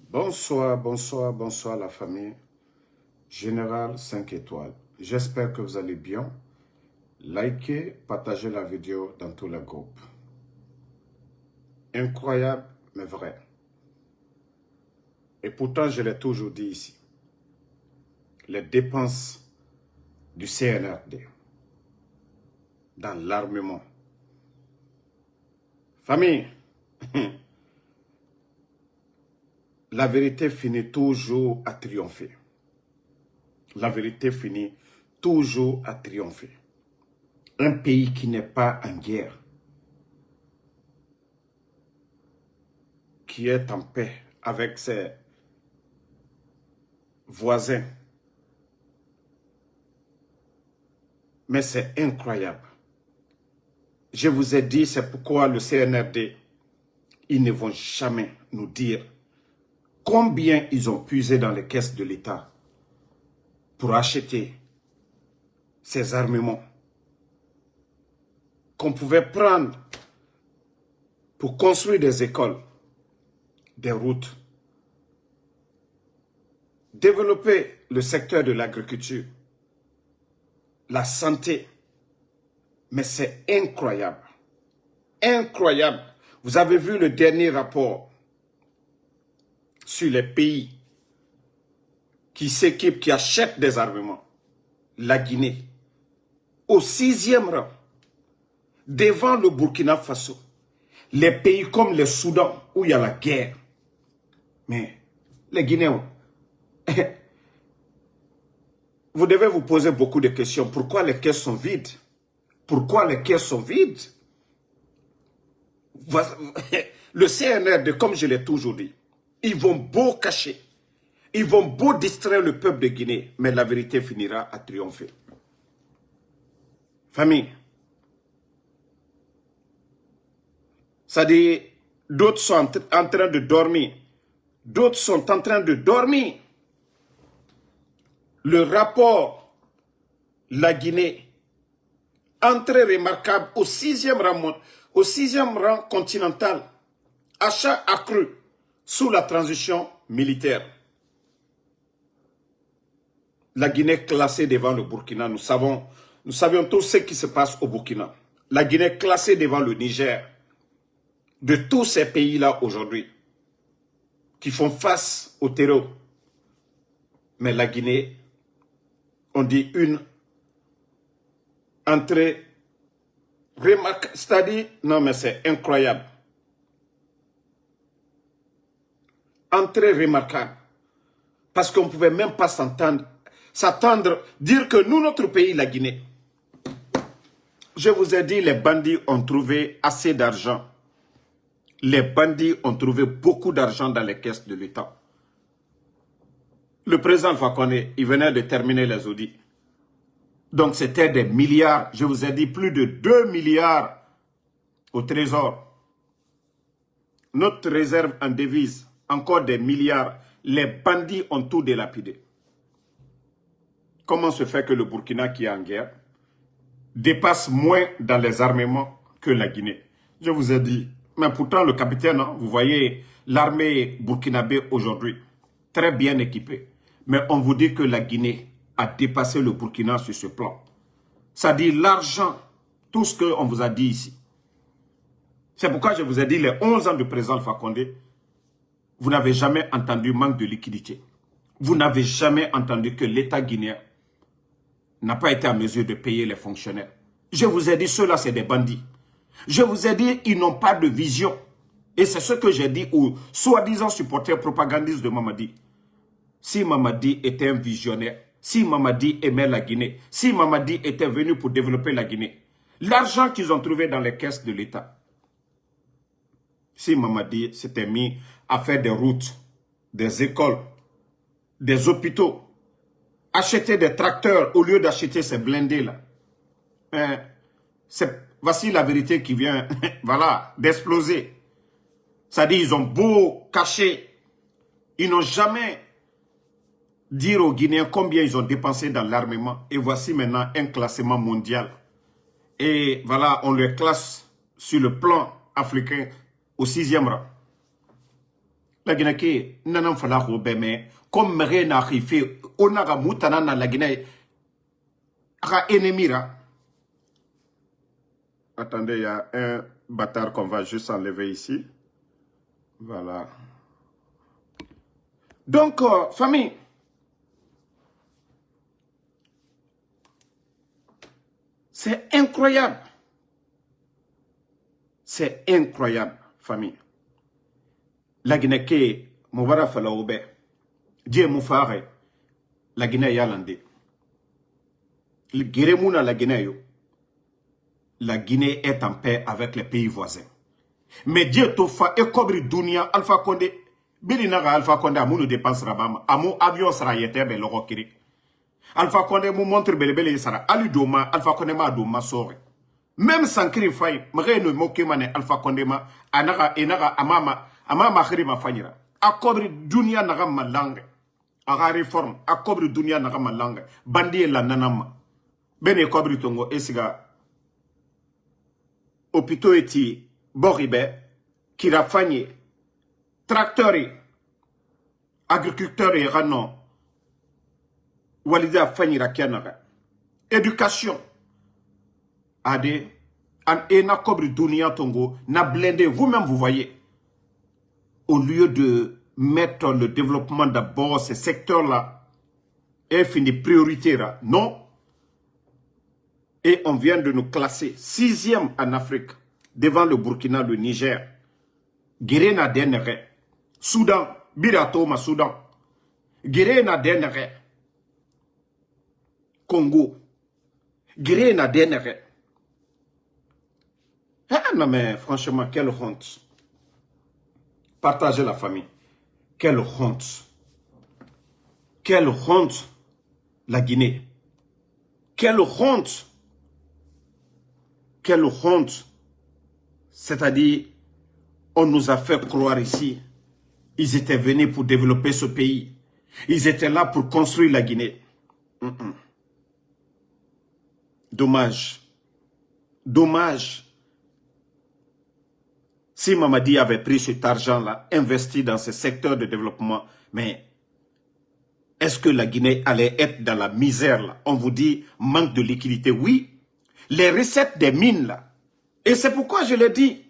Bonsoir, bonsoir, bonsoir la famille. Général 5 étoiles. J'espère que vous allez bien. Likez, partagez la vidéo dans tous les groupes. Incroyable, mais vrai. Et pourtant, je l'ai toujours dit ici. Les dépenses du CNRD dans l'armement. Famille, la vérité finit toujours à triompher. La vérité finit toujours à triompher. Un pays qui n'est pas en guerre, qui est en paix avec ses voisins. Mais c'est incroyable. Je vous ai dit, c'est pourquoi le CNRD, ils ne vont jamais nous dire combien ils ont puisé dans les caisses de l'État pour acheter ces armements qu'on pouvait prendre pour construire des écoles, des routes, développer le secteur de l'agriculture, la santé. Mais c'est incroyable. Incroyable. Vous avez vu le dernier rapport sur les pays qui s'équipent, qui achètent des armements. La Guinée, au 6e rang, devant le Burkina Faso. Les pays comme le Soudan, où il y a la guerre. Mais les Guinéens, vous devez vous poser beaucoup de questions. Pourquoi les caisses sont vides? Pourquoi les caisses sont vides? Le CNRD, comme je l'ai toujours dit, ils vont beau cacher, ils vont beau distraire le peuple de Guinée, mais la vérité finira à triompher. Famille, ça dit, d'autres sont en train de dormir, d'autres sont en train de dormir. Le rapport, la Guinée, entrée remarquable au 6e rang continental, achat accru sous la transition militaire. La Guinée classée devant le Burkina, nous savions tous ce qui se passe au Burkina. La Guinée classée devant le Niger. De tous ces pays-là aujourd'hui, qui font face au terreau. Mais la Guinée, on dit une entrée remarquable, c'est-à-dire, non mais c'est incroyable. Entrée remarquable. Parce qu'on ne pouvait même pas s'attendre, dire que nous, notre pays, la Guinée, je vous ai dit, les bandits ont trouvé assez d'argent. Les bandits ont trouvé beaucoup d'argent dans les caisses de l'État. Le président Alpha Condé, il venait de terminer les audits. Donc c'était des milliards, je vous ai dit plus de 2 milliards au trésor. Notre réserve en devises, encore des milliards. Les bandits ont tout délapidé. Comment se fait que le Burkina qui est en guerre dépasse moins dans les armements que la Guinée? Je vous ai dit, mais pourtant le capitaine, hein, vous voyez l'armée burkinabé aujourd'hui, très bien équipée. Mais on vous dit que la Guinée a dépassé le Burkina sur ce plan. Ça dit l'argent, tout ce qu'on vous a dit ici. C'est pourquoi je vous ai dit les 11 ans de président Alpha Condé, vous n'avez jamais entendu manque de liquidité. Vous n'avez jamais entendu que l'État guinéen n'a pas été en mesure de payer les fonctionnaires. Je vous ai dit, ceux-là, c'est des bandits. Je vous ai dit, ils n'ont pas de vision. Et c'est ce que j'ai dit aux soi-disant supporters propagandistes de Mamadi. Si Mamadi était un visionnaire, si Mamadi aimait la Guinée, si Mamadi était venu pour développer la Guinée, l'argent qu'ils ont trouvé dans les caisses de l'État, si Mamadi s'était mis à faire des routes, des écoles, des hôpitaux, acheter des tracteurs au lieu d'acheter ces blindés-là, voici la vérité qui vient voilà, d'exploser. Ça dit, ils ont beau cacher, ils n'ont jamais dire aux Guinéens combien ils ont dépensé dans l'armement. Et voici maintenant un classement mondial. Et voilà, on les classe sur le plan africain au 6e rang. La Guinée qui n'en fala mais comme rien fait, on a moutana dans la Guinée, a ennemi là. Attendez, il y a un bâtard qu'on va juste enlever ici. Voilà. Donc, famille, c'est incroyable. C'est incroyable, famille. La Guinée qui Moubara Falaoube, Dieu Moufare, la Guinée Yalande. Le Guéremouna la Guinée yo. La Guinée est en paix avec les pays voisins. Mais Dieu Tofa et Kobri Dunia Alpha Condé, Bilinaga Alpha Condé a mounou dépense rabama, a mou avion sera yete be loro kiri. Alpha Condé mou montre belebele sara, ali doma, Alpha Condé ma doma sore. Même sans cri faille, m'ré ne moque mane Alpha Condé ma, anaga enaga amama khiri ma fanyira. A Kobri Dunia naga ma langue. A réforme, a Kobri Dunia naga ma langue. Bandi la nanama. Bene Kobri Tongo esiga. Hôpitaux eti Boribe, Kirafanye, tracteurs, agriculteurs et ranon, Walida Fanyira Kianaga, éducation, Ade, an ena Kobri Dunia Tongo, na blindé, vous-même vous voyez, au lieu de mettre le développement d'abord, ces secteurs-là, et fini priorité là, non. Et on vient de nous classer 6e en Afrique, devant le Burkina, le Niger, Guérena Denere, Soudan, Biratoma Soudan, Guérena Denere, Congo, Guérena Denere. Ah non mais franchement, quelle honte. Partagez la famille. Quelle honte. Quelle honte, la Guinée. Quelle honte. Quelle honte. C'est-à-dire, on nous a fait croire ici, ils étaient venus pour développer ce pays. Ils étaient là pour construire la Guinée. Dommage. Dommage. Si Mamadi avait pris cet argent-là, investi dans ce secteur de développement, mais est-ce que la Guinée allait être dans la misère là? On vous dit manque de liquidité. Oui, les recettes des mines là. Et c'est pourquoi je l'ai dit.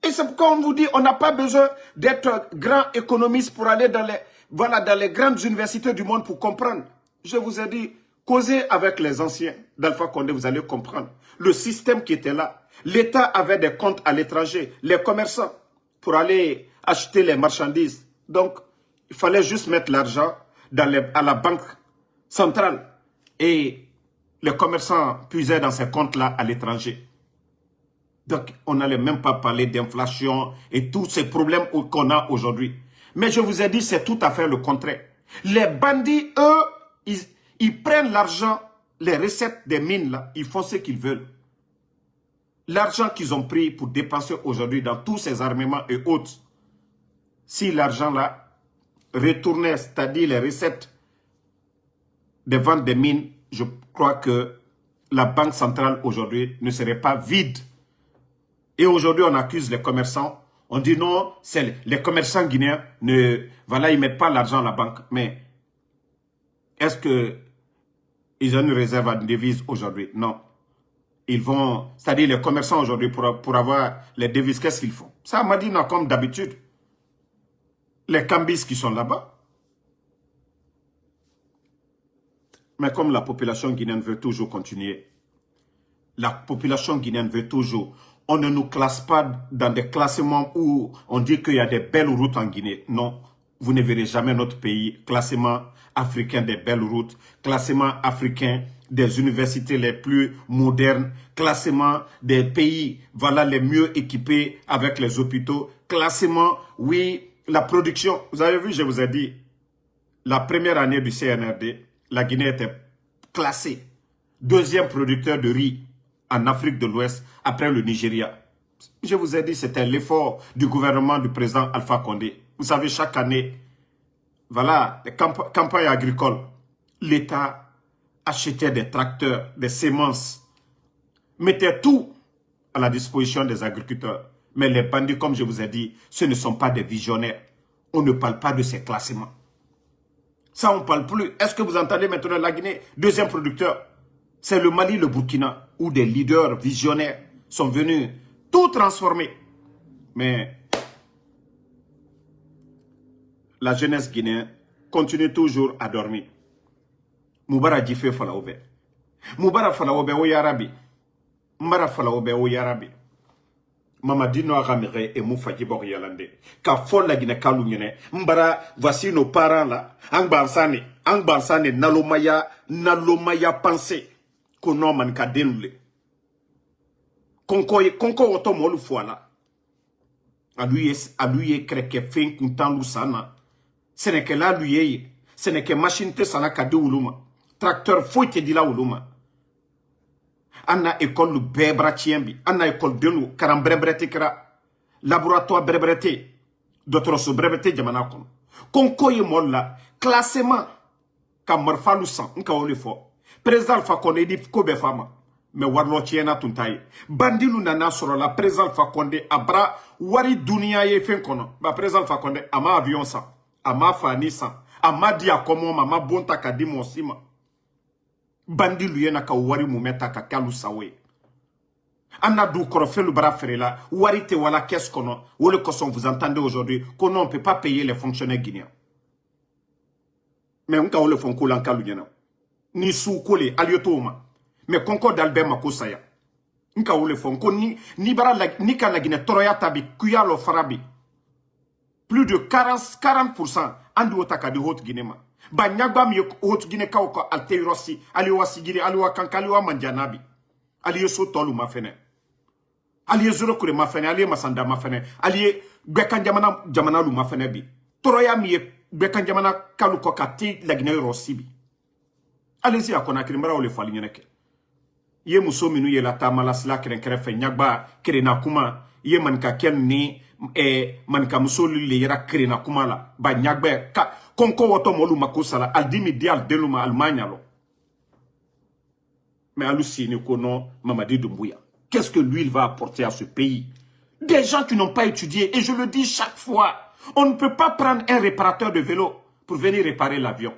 Et c'est pourquoi on vous dit on n'a pas besoin d'être grand économiste pour aller dans les, voilà, dans les grandes universités du monde pour comprendre. Je vous ai dit, causez avec les anciens d'Alpha Condé, vous allez comprendre. Le système qui était là, l'État avait des comptes à l'étranger, les commerçants, pour aller acheter les marchandises. Donc, il fallait juste mettre l'argent à la banque centrale. Et les commerçants puisaient dans ces comptes-là à l'étranger. Donc, on n'allait même pas parler d'inflation et tous ces problèmes qu'on a aujourd'hui. Mais je vous ai dit, c'est tout à fait le contraire. Les bandits, eux, ils prennent l'argent, les recettes des mines, là, ils font ce qu'ils veulent. L'argent qu'ils ont pris pour dépenser aujourd'hui dans tous ces armements et autres, si l'argent là retournait, c'est-à-dire les recettes des ventes des mines, je crois que la banque centrale aujourd'hui ne serait pas vide. Et aujourd'hui, on accuse les commerçants. On dit non, c'est les commerçants guinéens, voilà, ils ne mettent pas l'argent à la banque. Mais est-ce qu'ils ont une réserve à devises aujourd'hui? Non. Ils vont, c'est-à-dire les commerçants aujourd'hui, pour avoir les devises, qu'est-ce qu'ils font? Ça m'a dit non, comme d'habitude. Les cambis qui sont là-bas. Mais comme la population guinéenne veut toujours continuer, la population guinéenne veut toujours, on ne nous classe pas dans des classements où on dit qu'il y a des belles routes en Guinée. Non, vous ne verrez jamais notre pays, classement africain des belles routes, classement africain des universités les plus modernes, classement des pays, voilà, les mieux équipés avec les hôpitaux, classement, oui, la production. Vous avez vu, je vous ai dit, la première année du CNRD, la Guinée était classée deuxième producteur de riz en Afrique de l'Ouest après le Nigeria. Je vous ai dit, c'était l'effort du gouvernement du président Alpha Condé. Vous savez, chaque année, voilà, les campagnes agricoles, l'État achetait des tracteurs, des semences, mettait tout à la disposition des agriculteurs. Mais les bandits, comme je vous ai dit, ce ne sont pas des visionnaires. On ne parle pas de ces classements. Ça, on ne parle plus. Est-ce que vous entendez maintenant la Guinée, deuxième producteur? C'est le Mali, le Burkina, où des leaders visionnaires sont venus tout transformer. Mais la jeunesse guinéenne continue toujours à dormir. Moubara Djifé Falaoube. Moubara Falaoube o Yarabi. Mbara Falaoube o Yarabi. Mamadi no Agamere et Moufaji Boryalande. Ka fol la Guinée Kalounyene. Mbara, voici nos parents là. Angbansane, Nalomaya pensée. Kono man ka denule. Konko oto molu fois aluye kreke fin kuntan lusana. Ce n'est que là lui ce n'est que machine te sana kade uluma. Tracteur faut te dila uluma. Anna école lu bebra tiembi. Anna école denu karam brebrete kra. Laboratoire brebrete. D'autres so brebrete jamana kono. Konko ye molla classement ka marfa lusan nka ole fo. Président Alpha Condé dit kobe fama. Mais warlo tiena tuntaye. Bandilu nana soro la président Alpha Condé abra wari dunia ye fen kono. Ba président Alpha Condé ama avion sa. Ama fani sa. Ama dia komo mama bonta kadimo sima. Bandilu ye na ka wari mumeta ka kalu sawe. Anna du korofé le bras frère wari te wala qu'est-ce kono. Ou le koson vous entendez aujourd'hui qu'on ne peut pas payer les fonctionnaires guinéens. Mais on ka le fon kolan kalu guinéen. Ni sou kole aliotoma. Mais concord d'Albert Makosaya. Nka wole fon ko ni bara ni ka la Guinée toroya tabi kuya lo farabi. Plus de 40% andu otaka de Haute Guinée ma. Ba nyagba mi Haute Guinée ka ko alteirosi, ali wasigiri, ali wakanka, ali wa manjanabi. Ali so tolu mafene. Ali zoro kure mafene, ali masanda mafene, ali bekan jamana lu mafene bi. Toroya mi bekan jamana kalu ko kati la Guinée rosibi. Allez-y à Conakry, mbara ole fali nyeneke. Ye muso minu ye la tamala sila keren fe nyagba kerena kuma ye manka ken ni manka muso le yera kerena kuma la ba nyagba ka konko woto molu makosala aldimi di al deluma Allemagne lo. Mais Alusini kono Mamadi Doumbouya. Qu'est-ce que lui il va apporter à ce pays? Des gens qui n'ont pas étudié et je le dis chaque fois, on ne peut pas prendre un réparateur de vélo pour venir réparer l'avion.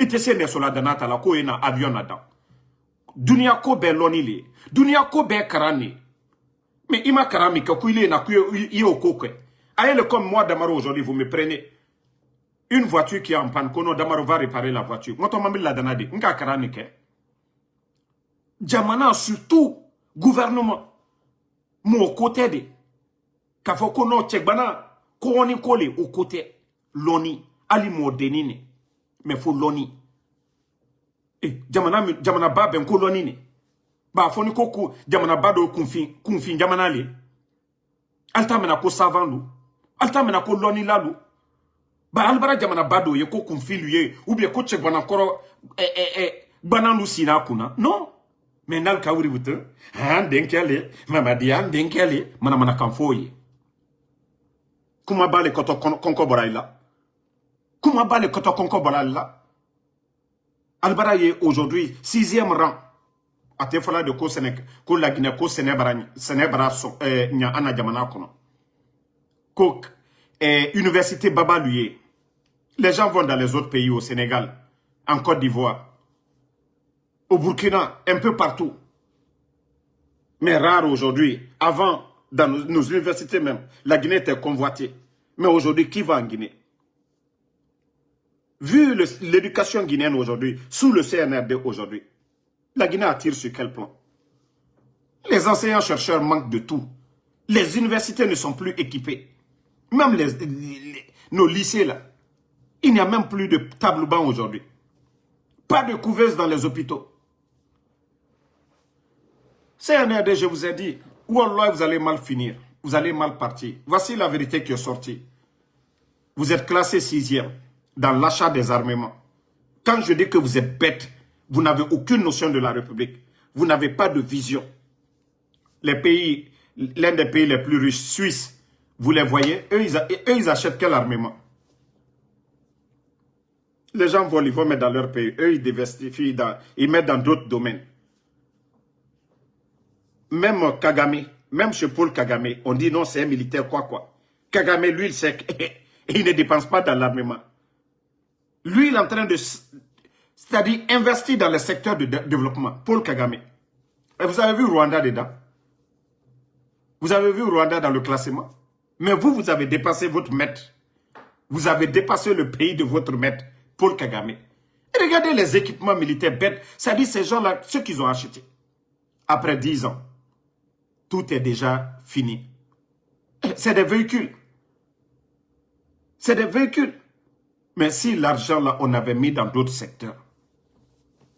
Ite se ne sola danata la ko ena avion nadan. Dunia ko be lonili. Dunia ko be karani. Mais ima karami ka kuile na kuye okokwe. Ayele comme moi Damaro aujourd'hui vous me prenez une voiture qui est en panne kono Damaro va réparer la voiture. Ngoto mamil la danade nka karani ke. Jamana surtout gouvernement mo côté de ka fo kono chegbana ko oni kole au côté loni ali mo denini. Mais faut loni. Jamana ba ben ko loni ni. Ba foni ko jamana ba do kunfin jamana le. Alta mena ko savandu. Alta mena ko loni lalu. Ba albara jamana ba do ye ko kunfin lui ou bien ko check bana koro bananu sina kuna. Non. Mais nal kawri wutu. Han denkele, mamadi han denkele, mana kanfoye. Kuma ba le koto konko boraila. Comment bat le Kotokonko Balala? Albara est aujourd'hui 6e rang. A te fala de ko Sénégal, ko la Guinée, ko Sénébara nya ana jamana kono. Ko Université Baba lui. Les gens vont dans les autres pays, au Sénégal, en Côte d'Ivoire, au Burkina, un peu partout. Mais rare aujourd'hui. Avant, dans nos universités même, la Guinée était convoitée. Mais aujourd'hui, qui va en Guinée? Vu l'éducation guinéenne aujourd'hui, sous le CNRD aujourd'hui, la Guinée attire sur quel plan? Les enseignants-chercheurs manquent de tout. Les universités ne sont plus équipées. Même nos lycées là, il n'y a même plus de table-banc aujourd'hui. Pas de couveuse dans les hôpitaux. CNRD, je vous ai dit, Wallah, vous allez mal finir. Vous allez mal partir. Voici la vérité qui est sortie. Vous êtes classé 6e. Dans l'achat des armements. Quand je dis que vous êtes bête, vous n'avez aucune notion de la République. Vous n'avez pas de vision. Les pays, l'un des pays les plus riches, Suisse, vous les voyez, eux ils achètent quel armement? Les gens volent, ils vont mettre dans leur pays. Eux, ils diversifient, ils mettent dans d'autres domaines. Même Kagame, même chez Paul Kagame, on dit non, c'est un militaire quoi. Kagame, lui, il sait Et il ne dépense pas dans l'armement. Lui, il est en train de, c'est-à-dire investir dans le secteur de développement. Paul Kagame. Et vous avez vu Rwanda dedans? Vous avez vu Rwanda dans le classement? Mais vous, vous avez dépassé votre maître. Vous avez dépassé le pays de votre maître, Paul Kagame. Et regardez les équipements militaires bêtes. C'est-à-dire ces gens-là, ceux qu'ils ont achetés. Après 10 ans, tout est déjà fini. C'est des véhicules. C'est des véhicules. Mais si l'argent, là, on avait mis dans d'autres secteurs,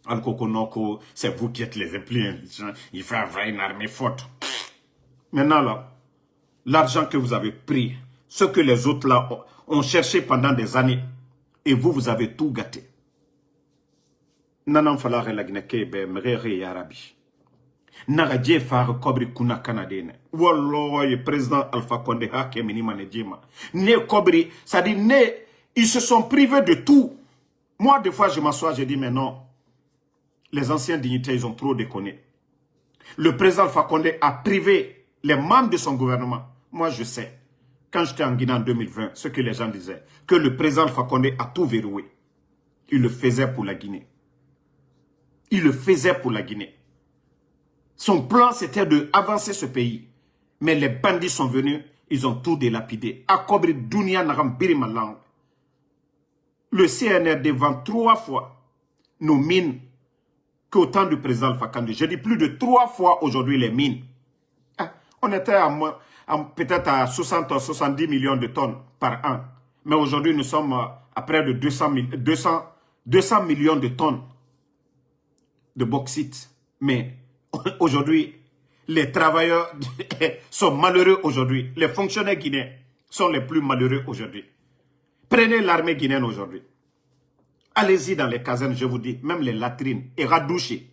Al-Kokonoko, c'est vous qui êtes les plus intelligents. Il faut avoir une armée forte. Maintenant, là, l'argent que vous avez pris, ce que les autres, là, ont cherché pendant des années, et vous, vous avez tout gâté. Nanan fala relagneke be mrere yarabi. Nagadje far kobri kuna kanadene. Wallah, président Alpha Condé ha kemini manejima. Ne kobri, ça dit ne, ils se sont privés de tout. Moi, des fois, je m'assois, je dis, mais non. Les anciens dignitaires, ils ont trop déconné. Le président Alpha Condé a privé les membres de son gouvernement. Moi, je sais, quand j'étais en Guinée en 2020, ce que les gens disaient, que le président Alpha Condé a tout verrouillé. Il le faisait pour la Guinée. Il le faisait pour la Guinée. Son plan, c'était d'avancer ce pays. Mais les bandits sont venus, ils ont tout délapidé. Akobri Dunia Naram Birimalang. Le CNRD vend 3 fois nos mines qu'au temps du président Alpha Condé. Je dis plus de 3 fois aujourd'hui les mines. On était peut-être à 60 ou 70 millions de tonnes par an. Mais aujourd'hui, nous sommes à près de 200 millions de tonnes de bauxite. Mais aujourd'hui, les travailleurs sont malheureux aujourd'hui. Les fonctionnaires guinéens sont les plus malheureux aujourd'hui. Prenez l'armée guinéenne aujourd'hui. Allez-y dans les casernes, je vous dis, même les latrines, et radoucher.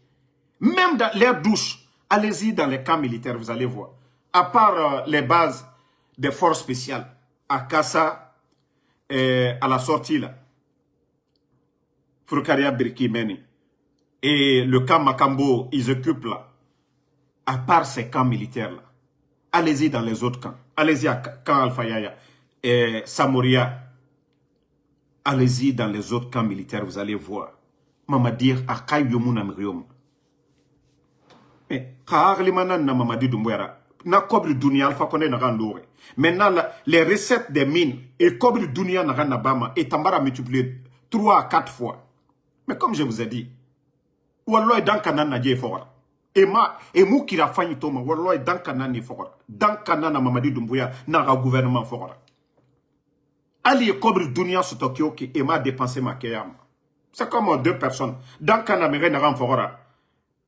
Même dans les douches, allez-y dans les camps militaires, vous allez voir. À part les bases des forces spéciales, à Kassa, à la sortie là, Frukaria Birkimeni, et le camp Makambo, ils occupent là. À part ces camps militaires là, allez-y dans les autres camps. Allez-y à camp Alpha Yaya et Samoria. Allez-y dans les autres camps militaires, vous allez voir. Mamadir Akay Yomuna Miriom. Mais Kaarlimana na Mamadi Doumbouera. Na Kobri Dunia Alpha Condé na Randore. Maintenant, les recettes des mines et Kobri Dunia na Ranabama et Tambara multiplié 3 à 4 fois. Mais comme je vous ai dit, Wallah dans Kanan na Dje Fora. Et mou qui a failli Toma, Wallah dans Kanan ni Fora. Dans Kanan na Mamadi Doumbouya na gouvernement Fora. Ali Kobri Dunia sur Tokyo qui m'a dépensé ma keyam. C'est comme 2 personnes. Dans Kanamere na Fora.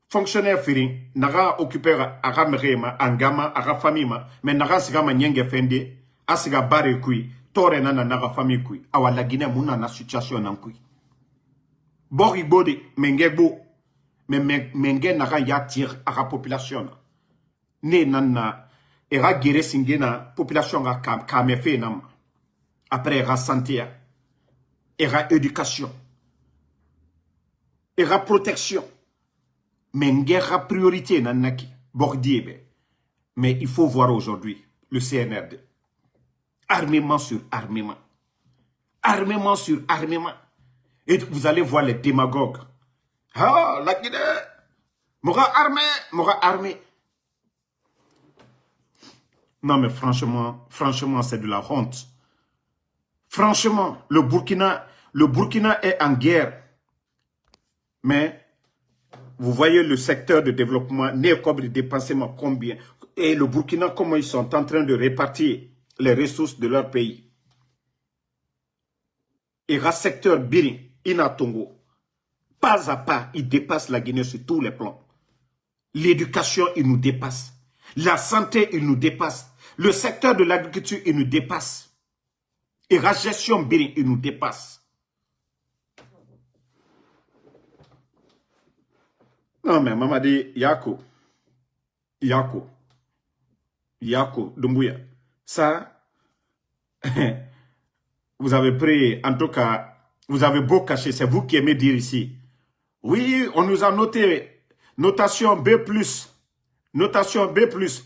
Fonctionnaire Firin, n'a occupé à Ramerema, Angama, à la famille, mais n'a pas nyenge fende, asiga bare kui, tore nana n'a famille kui, awa la Guinée mouna na situation nan kui. Bori bode, mengebo, mais menge n'a ya tire à la population. Ne nana, era gere singena, population a kamefe nam. Après era santé, era éducation, era protection. Mais une guerre priorité nanaki bordiebe. Mais il faut voir aujourd'hui le CNRD. Armement sur armement. Armement sur armement. Et vous allez voir les démagogues. Ah, la Guinée. M'aura armé. Non mais franchement, c'est de la honte. Franchement, le Burkina est en guerre. Mais vous voyez le secteur de développement, né comme de dépensement combien. Et le Burkina, comment ils sont en train de répartir les ressources de leur pays. Et le secteur Biri, Inatongo, pas à pas, il dépasse la Guinée sur tous les plans. L'éducation, il nous dépasse. La santé, il nous dépasse. Le secteur de l'agriculture, il nous dépasse. Et la gestion Biri, il nous dépasse. Non, mais maman dit, Yako, Doumbouya. Ça, vous avez pris, en tout cas, vous avez beau cacher, c'est vous qui aimez dire ici. Oui, on nous a noté, notation B+,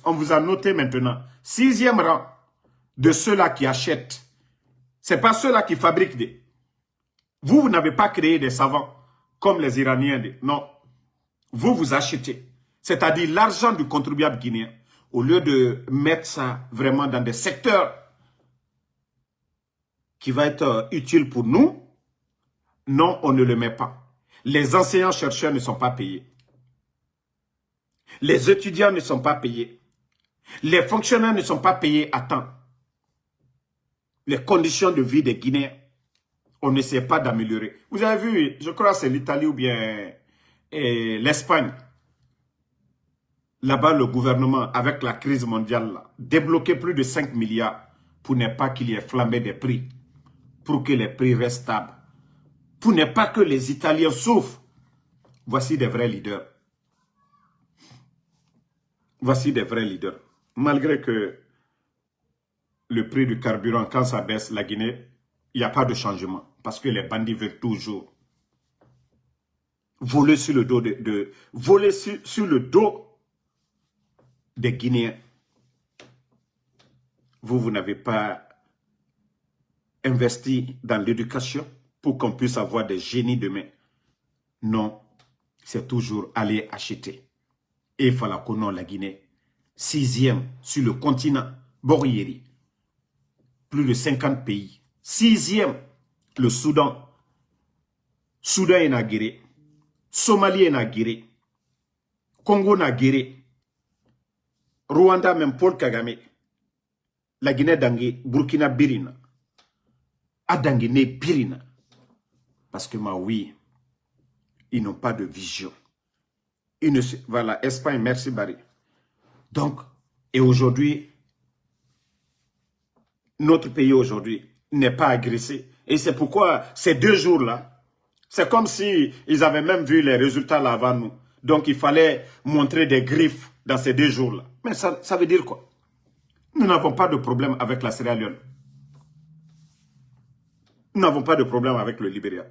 on vous a noté maintenant. 6e rang de ceux-là qui achètent. C'est pas ceux-là qui fabriquent des... Vous n'avez pas créé des savants comme les Iraniens. Non. Vous achetez. C'est-à-dire l'argent du contribuable guinéen. Au lieu de mettre ça vraiment dans des secteurs qui vont être utiles pour nous, non, on ne le met pas. Les enseignants-chercheurs ne sont pas payés. Les étudiants ne sont pas payés. Les fonctionnaires ne sont pas payés à temps. Les conditions de vie des Guinéens, on n'essaie pas d'améliorer. Vous avez vu, je crois que c'est l'Italie ou bien l'Espagne. Là-bas, le gouvernement, avec la crise mondiale, là, débloqué plus de 5 milliards pour ne pas qu'il y ait flambé des prix, pour que les prix restent stables, pour ne pas que les Italiens souffrent. Voici des vrais leaders. Voici des vrais leaders. Malgré que le prix du carburant, quand ça baisse, la Guinée, il n'y a pas de changement. Parce que les bandits veulent toujours voler sur le dos voler sur le dos des Guinéens. Vous n'avez pas investi dans l'éducation pour qu'on puisse avoir des génies demain. Non, c'est toujours aller acheter. Et il fallait qu'on ait la Guinée, 6e sur le continent, Borieri. Plus de 50 pays. 6e, le Soudan. Soudan est naguéré. Somalie est naguéré. Congo naguéré. Rwanda, même Paul Kagame. La Guinée d'Angé, Burkina Birina. Adangene Birina. Parce que, oui, ils n'ont pas de vision. Voilà, Espagne, merci Barry. Donc, et aujourd'hui, notre pays aujourd'hui n'est pas agressé. Et c'est pourquoi ces 2 jours-là, c'est comme si ils avaient même vu les résultats là avant nous. Donc, il fallait montrer des griffes dans ces 2 jours-là. Mais ça veut dire quoi? Nous n'avons pas de problème avec la Sierra Leone. Nous n'avons pas de problème avec le Libéria.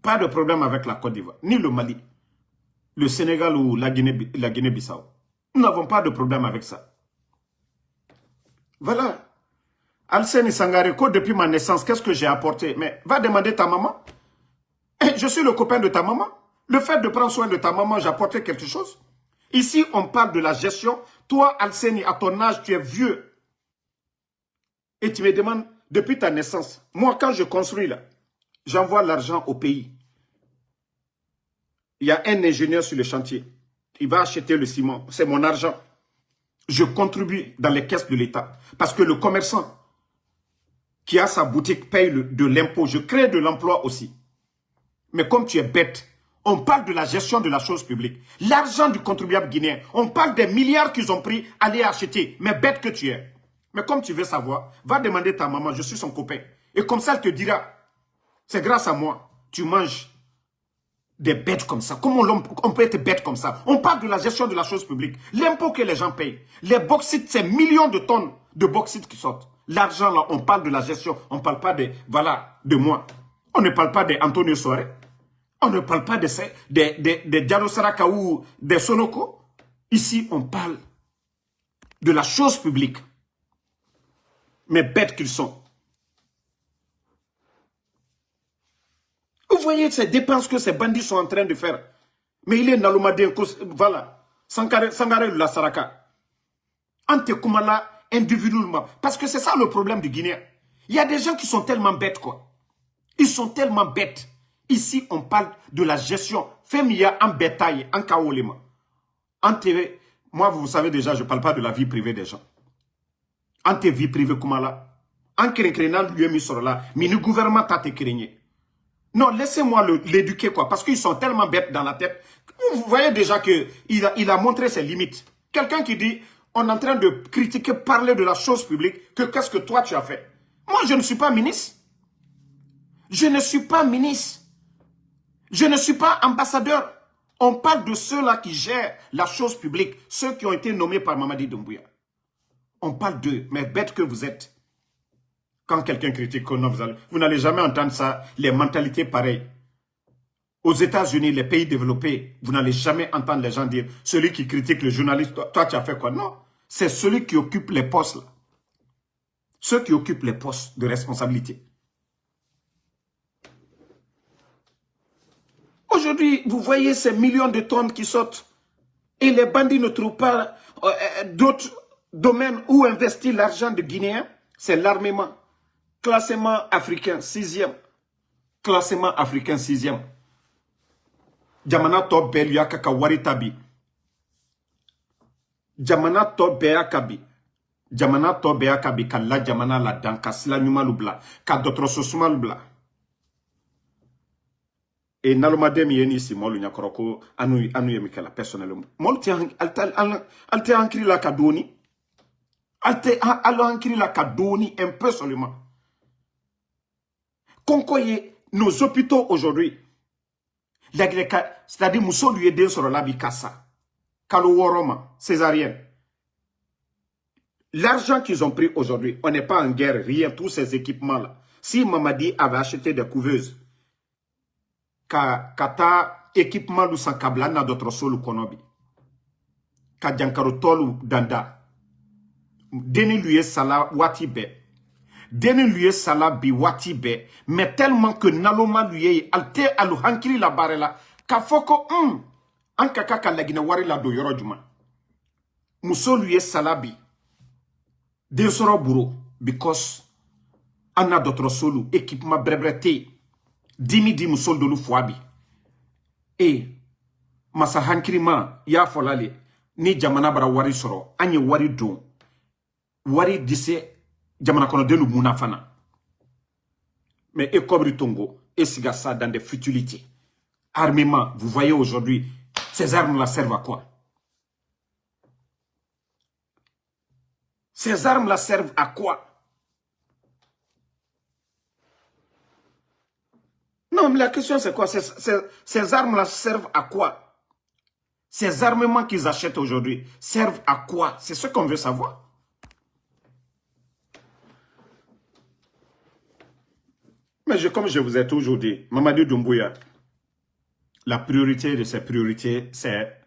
Pas de problème avec la Côte d'Ivoire, ni le Mali, le Sénégal ou la Guinée-Bissau. Nous n'avons pas de problème avec ça. Voilà. Alseni Sangareko, depuis ma naissance, qu'est-ce que j'ai apporté? Mais va demander ta maman. Je suis le copain de ta maman. Le fait de prendre soin de ta maman, j'ai apporté quelque chose. Ici, on parle de la gestion. Toi, Alseni, à ton âge, tu es vieux. Et tu me demandes, depuis ta naissance, moi, quand je construis là, j'envoie l'argent au pays. Il y a un ingénieur sur le chantier. Il va acheter le ciment. C'est mon argent. Je contribue dans les caisses de l'État. Parce que le commerçant qui a sa boutique paye de l'impôt. Je crée de l'emploi aussi. Mais comme tu es bête, on parle de la gestion de la chose publique. L'argent du contribuable guinéen, on parle des milliards qu'ils ont pris à aller acheter. Mais bête que tu es. Mais comme tu veux savoir, va demander ta maman, je suis son copain. Et comme ça, elle te dira, c'est grâce à moi, tu manges des bêtes comme ça. Comment on peut être bête comme ça? On parle de la gestion de la chose publique. L'impôt que les gens payent. Les bauxites, c'est millions de tonnes de bauxites qui sortent. L'argent là, on parle de la gestion. On ne parle pas de, voilà, de moi. On ne parle pas d'Antonio Soare. On ne parle pas de Diallo Saraka ou des Sonoko. Ici, on parle de la chose publique. Mais bêtes qu'ils sont. Vous voyez ces dépenses que ces bandits sont en train de faire. Mais il est Nalomadé, voilà. Sangaré la Saraka. Ante Koumala, individuellement. Parce que c'est ça le problème du Guinéen. Il y a des gens qui sont tellement bêtes, quoi. Ils sont tellement bêtes. Ici, on parle de la gestion. Femia en bétail, en kaolema. Moi, vous savez déjà, je ne parle pas de la vie privée des gens. Ante vie privée, Koumala. En crénant lui mis sur là. Mais le gouvernement t'a te craigné. Non, laissez-moi l'éduquer, quoi. Parce qu'ils sont tellement bêtes dans la tête. Vous voyez déjà qu'il a montré ses limites. Quelqu'un qui dit, on est en train de critiquer, parler de la chose publique, que qu'est-ce que toi tu as fait? Moi, je ne suis pas ministre. Je ne suis pas ministre. Je ne suis pas ambassadeur. On parle de ceux-là qui gèrent la chose publique, ceux qui ont été nommés par Mamadi Doumbouya. On parle d'eux, mais bêtes que vous êtes. Quand quelqu'un critique, vous n'allez jamais entendre ça, les mentalités pareilles. Aux États-Unis, les pays développés, vous n'allez jamais entendre les gens dire, celui qui critique le journaliste, toi tu as fait quoi? Non, c'est celui qui occupe les postes là. ceux qui occupent les postes de responsabilité. Aujourd'hui, vous voyez ces millions de tonnes qui sortent et les bandits ne trouvent pas d'autres domaines où investir l'argent de Guinéens. C'est l'armement. Classement africain, 6e. Classement africain, 6e. Jamana to belia kaka waritabi. Jamana to beya kabi. Jamana to beya kabi kala jamana la dan ka sila nyuma lubla. Ka dotro sosuma lubla. Et nalomade mi yeni si molu nyakoroko anu yemikela personnellement. Molu ti alte ankri la kadoni. Alte ankri la kadoni un peu seulement. Konkoye nos hôpitaux aujourd'hui. C'est-à-dire Mousso lui aide sur la bicassa. Kalo Woroma, césarienne. L'argent qu'ils ont pris aujourd'hui, on n'est pas en guerre, rien, tous ces équipements-là. Si Mamadi avait acheté des couveuses, kata équipement lu sankabla na d'autres solu konobi, ka jankaro tolu danda, deni lui sala watibe. Deni lui sala bi watibe, mais tellement que naloma lui alte alu hankiri la barela, ka foko an kaka ka lagina wari la do yoro juma. Muso lui salabi, den soro buro, because anna d'autres solu, équipement brebrete, dimi di musol dolu fwabi. Et masa hankiri ma, ya folale, ni jamana bara wari soro, anye wari don, wari dise, jamana kono denu munafana. Mais et Kobri Tongo, et Sigassa dans des futilités. Armement, vous voyez aujourd'hui, ces armes-là servent à quoi? Ces armes-là servent à quoi? Non, mais la question c'est quoi? Ces armes-là servent à quoi? Ces armements qu'ils achètent aujourd'hui servent à quoi? C'est ce qu'on veut savoir. Mais comme je vous ai toujours dit, Mamadou Doumbouya, la priorité de ses priorités, c'est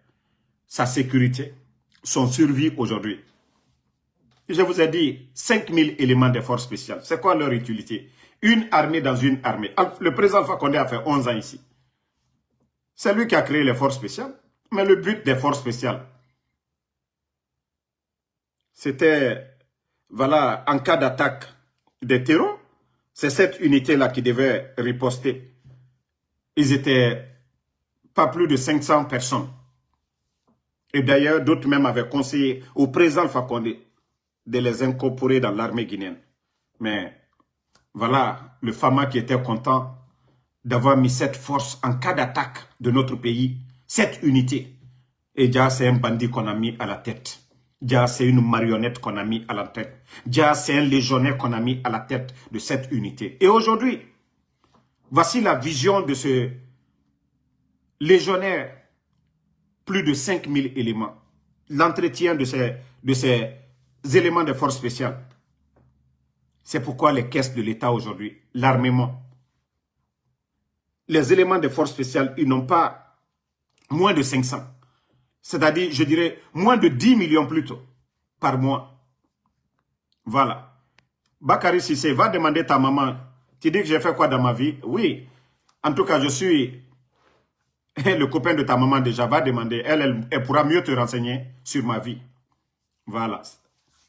sa sécurité, son survie aujourd'hui. Je vous ai dit, 5000 éléments des forces spéciales. C'est quoi leur utilité? Une armée dans une armée. Le président Alpha Condé a fait 11 ans ici. C'est lui qui a créé les forces spéciales. Mais le but des forces spéciales, c'était, voilà, en cas d'attaque des terrors, c'est cette unité-là qui devait riposter. Ils étaient pas plus de 500 personnes. Et d'ailleurs, d'autres même avaient conseillé au président Alpha Condé de les incorporer dans l'armée guinéenne. Mais voilà, le Fama qui était content d'avoir mis cette force en cas d'attaque de notre pays, cette unité. Et déjà, c'est un bandit qu'on a mis à la tête. Déjà, c'est une marionnette qu'on a mis à la tête. Déjà, c'est un légionnaire qu'on a mis à la tête de cette unité. Et aujourd'hui, voici la vision de ce légionnaire. Plus de 5000 éléments. L'entretien de ces éléments de force spéciale. C'est pourquoi les caisses de l'État aujourd'hui, l'armement, les éléments de force spéciale, ils n'ont pas moins de 500. C'est-à-dire, je dirais, moins de 10 millions plutôt par mois. Voilà. Bakary Cissé, va demander ta maman, tu dis que j'ai fait quoi dans ma vie? Oui. En tout cas, je suis le copain de ta maman déjà, va demander. Elle pourra mieux te renseigner sur ma vie. Voilà.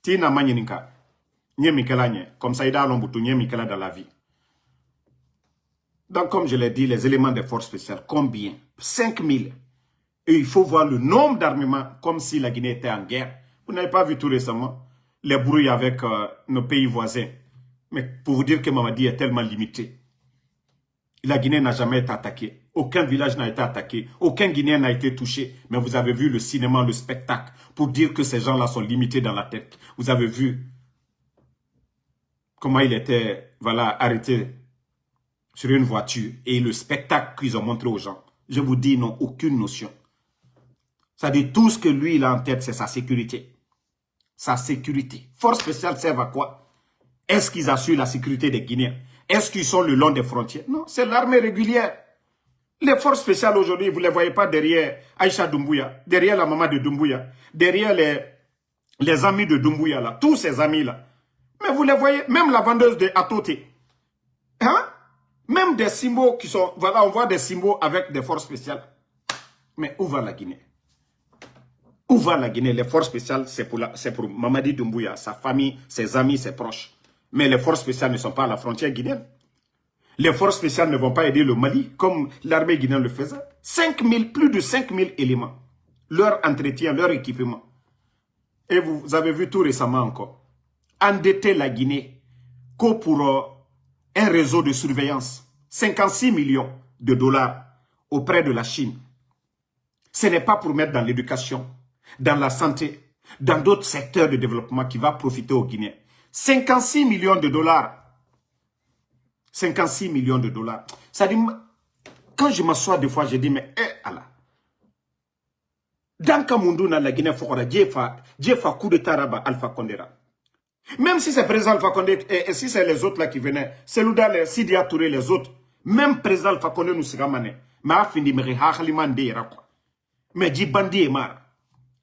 Tina Magnininka. Comme ça, il a l'ombutu, dans la vie. Donc, comme je l'ai dit, les éléments des forces spéciales, combien? 5000. Et il faut voir le nombre d'armements comme si la Guinée était en guerre. Vous n'avez pas vu tout récemment les brouilles avec nos pays voisins. Mais pour vous dire que Mamadi est tellement limité. La Guinée n'a jamais été attaquée. Aucun village n'a été attaqué. Aucun Guinéen n'a été touché. Mais vous avez vu le cinéma, le spectacle, pour dire que ces gens-là sont limités dans la tête. Vous avez vu comment il était, voilà, arrêté sur une voiture et le spectacle qu'ils ont montré aux gens. Je vous dis, ils n'ont aucune notion. C'est-à-dire, tout ce que lui, il a en tête, c'est sa sécurité. Sa sécurité. Force spéciale servent à quoi? Est-ce qu'ils assurent la sécurité des Guinéens? Est-ce qu'ils sont le long des frontières? Non, c'est l'armée régulière. Les forces spéciales aujourd'hui, vous ne les voyez pas derrière Aïcha Doumbouya, derrière la maman de Doumbouya, derrière les amis de Doumbouya, là, tous ces amis-là. Mais vous les voyez, même la vendeuse de Atoté. Hein? Même des symboles qui sont... Voilà, on voit des symboles avec des forces spéciales. Mais où va la Guinée? Où va la Guinée? Les forces spéciales, c'est pour Mamadi Doumbouya, sa famille, ses amis, ses proches. Mais les forces spéciales ne sont pas à la frontière guinéenne. Les forces spéciales ne vont pas aider le Mali comme l'armée guinéenne le faisait. Plus de 5000 éléments. Leur entretien, leur équipement. Et vous avez vu tout récemment encore. Endetter la Guinée que pour un réseau de surveillance. 56 millions de dollars auprès de la Chine. Ce n'est pas pour mettre dans l'éducation, dans la santé, dans d'autres secteurs de développement qui va profiter aux Guinéens. 56 millions de dollars. 56 millions de dollars. Ça dit, quand je m'assois des fois, je dis, mais Allah. Dans Kamunduna, la Guinée, Djefa coup de Taraba, Alpha Condera. Même si c'est président Alpha Condé, et si c'est les autres là qui venaient, Selouda, les Sidia Touré, les autres, même président Alpha Condé nous sera mané. Mais a fini, mais Hachliman Deira quoi. Mais Djibandi est marre.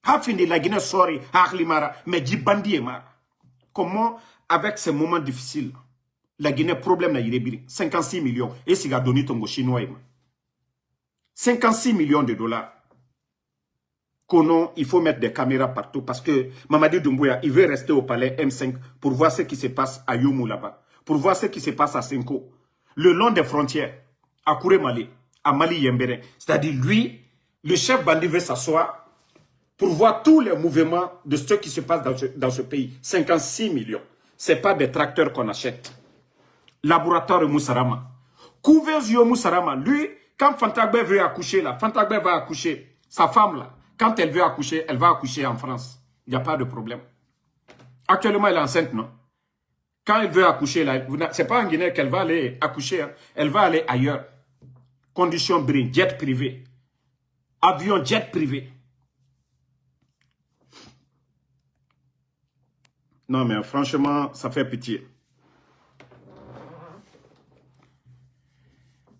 A fini la Guinée, sorry, Hachlimara, mais Djibandi est marre. Comment, avec ces moments difficiles, la Guinée, problème là, il est 56 millions. Et c'est a donné ton chinois. 56 millions de dollars. Konon, il faut mettre des caméras partout parce que Mamadi Doumbouya, il veut rester au palais M5 pour voir ce qui se passe à Youmou là-bas, pour voir ce qui se passe à Senko, le long des frontières, à Kouré-Mali, à Mali-Yembéré. C'est-à-dire, lui, le chef bandit veut s'asseoir pour voir tous les mouvements de ce qui se passe dans ce pays. 56 millions. Ce n'est pas des tracteurs qu'on achète. Laboratoire Moussarama. Couverture Moussarama. Lui, quand Fantagbe veut accoucher, là, Fantagbe va accoucher, sa femme, là, quand elle veut accoucher, elle va accoucher en France. Il n'y a pas de problème. Actuellement, elle est enceinte, non? Quand elle veut accoucher, là, ce n'est pas en Guinée qu'elle va aller accoucher. Hein. Elle va aller ailleurs. Condition brin, jet privé. Avion, jet privé. Non, mais franchement, ça fait pitié.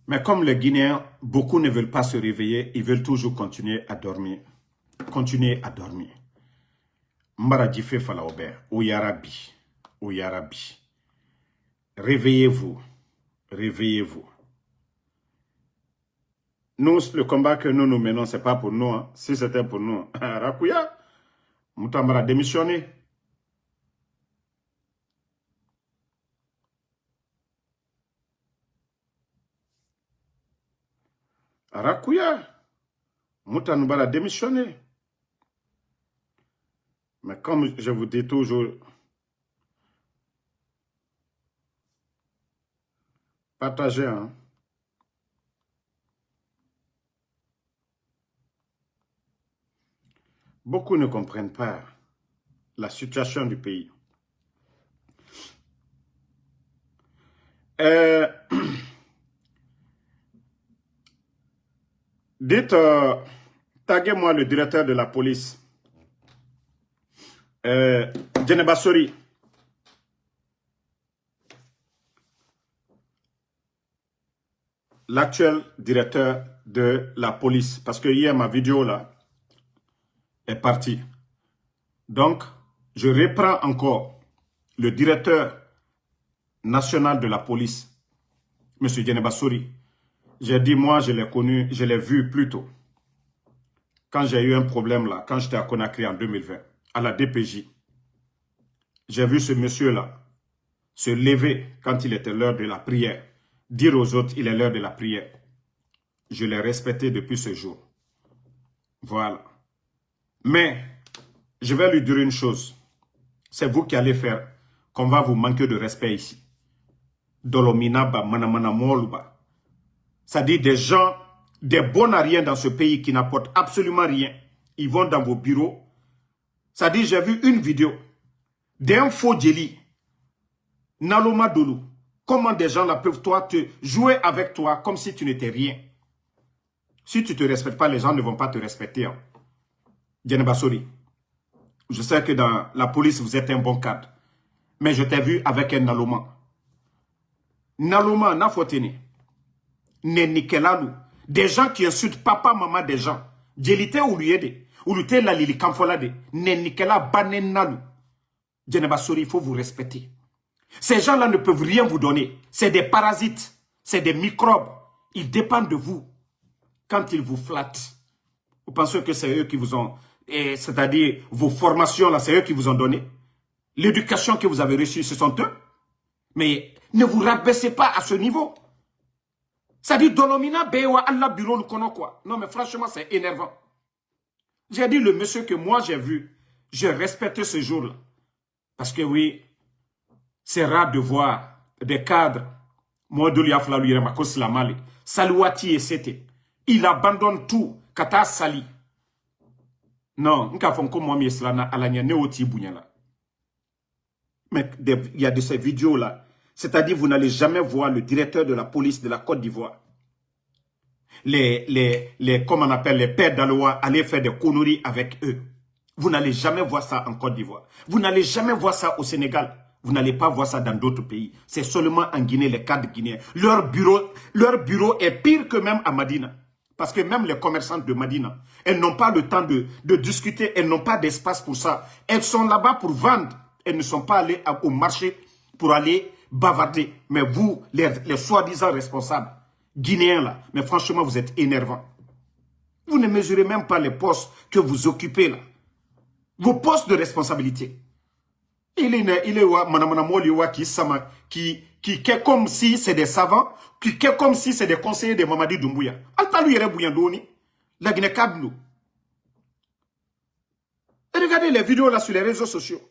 Mais comme les Guinéens, beaucoup ne veulent pas se réveiller, ils veulent toujours continuer à dormir. Continuez à dormir. Mbara Djifé Falaober, Oyarabi, Oyarabi. Réveillez-vous, réveillez-vous. Nous, le combat que nous menons, ce n'est pas pour nous. Hein. Si c'était pour nous, Rakuya, Moutambara démissionné. Rakuya, Moutambara démissionné. Mais comme je vous dis toujours, partagez. Hein. Beaucoup ne comprennent pas la situation du pays. Dites, taguez-moi le directeur de la police. Djeneba Sori. L'actuel directeur de la police. Parce que hier, ma vidéo là est partie. Donc, je reprends encore le directeur national de la police, M. Djeneba Sori. J'ai dit, moi, je l'ai connu, je l'ai vu plus tôt. Quand j'ai eu un problème là, quand j'étais à Conakry en 2020. À la DPJ, j'ai vu ce monsieur-là se lever quand il était l'heure de la prière, dire aux autres, il est l'heure de la prière. Je l'ai respecté depuis ce jour. Voilà. Mais, je vais lui dire une chose. C'est vous qui allez faire qu'on va vous manquer de respect ici. Dolominaba, manamana moluba. C'est-à-dire des gens, des bons à rien dans ce pays qui n'apportent absolument rien. Ils vont dans vos bureaux. C'est-à-dire, j'ai vu une vidéo d'un faux djeli, Naloma Dolou. Comment des gens là peuvent te jouer avec toi comme si tu n'étais rien. Si tu ne te respectes pas, les gens ne vont pas te respecter. Hein. Djeneba Sori, je sais que dans la police, vous êtes un bon cadre. Mais je t'ai vu avec un Naloma. Naloma, Nafotene, Nenikelalu. Des gens qui insultent papa, maman des gens. Djelité ou lui ou lui la lili kamfolade. Nenikela banenalu. Djeneba Sori, il faut vous respecter. Ces gens-là ne peuvent rien vous donner. C'est des parasites, c'est des microbes. Ils dépendent de vous quand ils vous flattent. Vous pensez que c'est eux qui vous ont... C'est-à-dire, vos formations, là, c'est eux qui vous ont donné. L'éducation que vous avez reçue, ce sont eux. Mais ne vous rabaissez pas à ce niveau. C'est-à-dire, Dolomina, Bewa, Allah, Bureau, nous connaissons quoi. Non, mais franchement, c'est énervant. J'ai dit, le monsieur que moi j'ai vu, j'ai respecté ce jour-là. Parce que oui, c'est rare de voir des cadres. Moi, de l'Iafla, lui, Mali. Salouati et c'était. Il abandonne tout. Kata Sali. Non, mais il y a de ces vidéos-là. C'est-à-dire, vous n'allez jamais voir le directeur de la police de la Côte d'Ivoire. Comment on appelle, les pères d'Aloa aller faire des conneries avec eux. Vous n'allez jamais voir ça en Côte d'Ivoire. Vous n'allez jamais voir ça au Sénégal. Vous n'allez pas voir ça dans d'autres pays. C'est seulement en Guinée, les cadres guinéens. Leur bureau est pire que même à Madina. Parce que même les commerçantes de Madina, elles n'ont pas le temps de discuter, elles n'ont pas d'espace pour ça. Elles sont là-bas pour vendre. Elles ne sont pas allées au marché pour aller bavarder. Mais vous, les soi-disant responsables guinéens là, mais franchement, vous êtes énervants. Vous ne mesurez même pas les postes que vous occupez là. Vos postes de responsabilité. Il est qui est comme si c'est des savants, qui est comme si c'est des conseillers de Mamadi Doumbouya. Alta lui yere Bouyandoni, la Guinée Kabnou. Regardez les vidéos là sur les réseaux sociaux.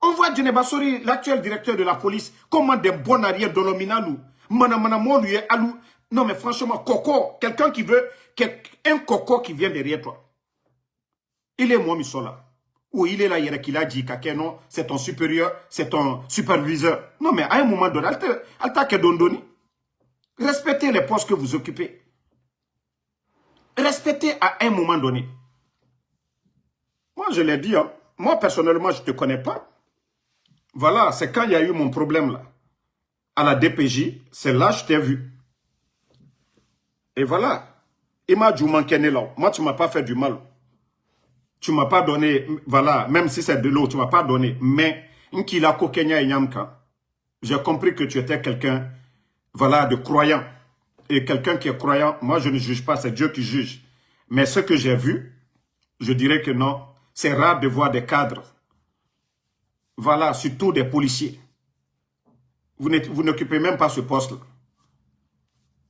On voit Djeneba Sori, l'actuel directeur de la police, comment des bons arrières Dolominalou, Manamanamo lui est alou. Non mais franchement, Coco, quelqu'un qui veut, un Coco qui vient derrière toi. Il est moi Missola. Ou il est là, il a dit que non, c'est ton supérieur, c'est ton superviseur. Non, mais à un moment donné, Alta Kedondoni, respectez les postes que vous occupez. Respectez à un moment donné. Moi, je l'ai dit, hein. Moi, personnellement, je ne te connais pas. Voilà, c'est quand il y a eu mon problème là. À la DPJ, c'est là que je t'ai vu. Et voilà. Ima Djoumankene là. Moi, tu ne m'as pas fait du mal. Tu ne m'as pas donné, voilà, même si c'est de l'eau, tu ne m'as pas donné. Mais, j'ai compris que tu étais quelqu'un, voilà, de croyant. Et quelqu'un qui est croyant, moi je ne juge pas, c'est Dieu qui juge. Mais ce que j'ai vu, je dirais que non, c'est rare de voir des cadres. Voilà, surtout des policiers. Vous n'occupez même pas ce poste-là.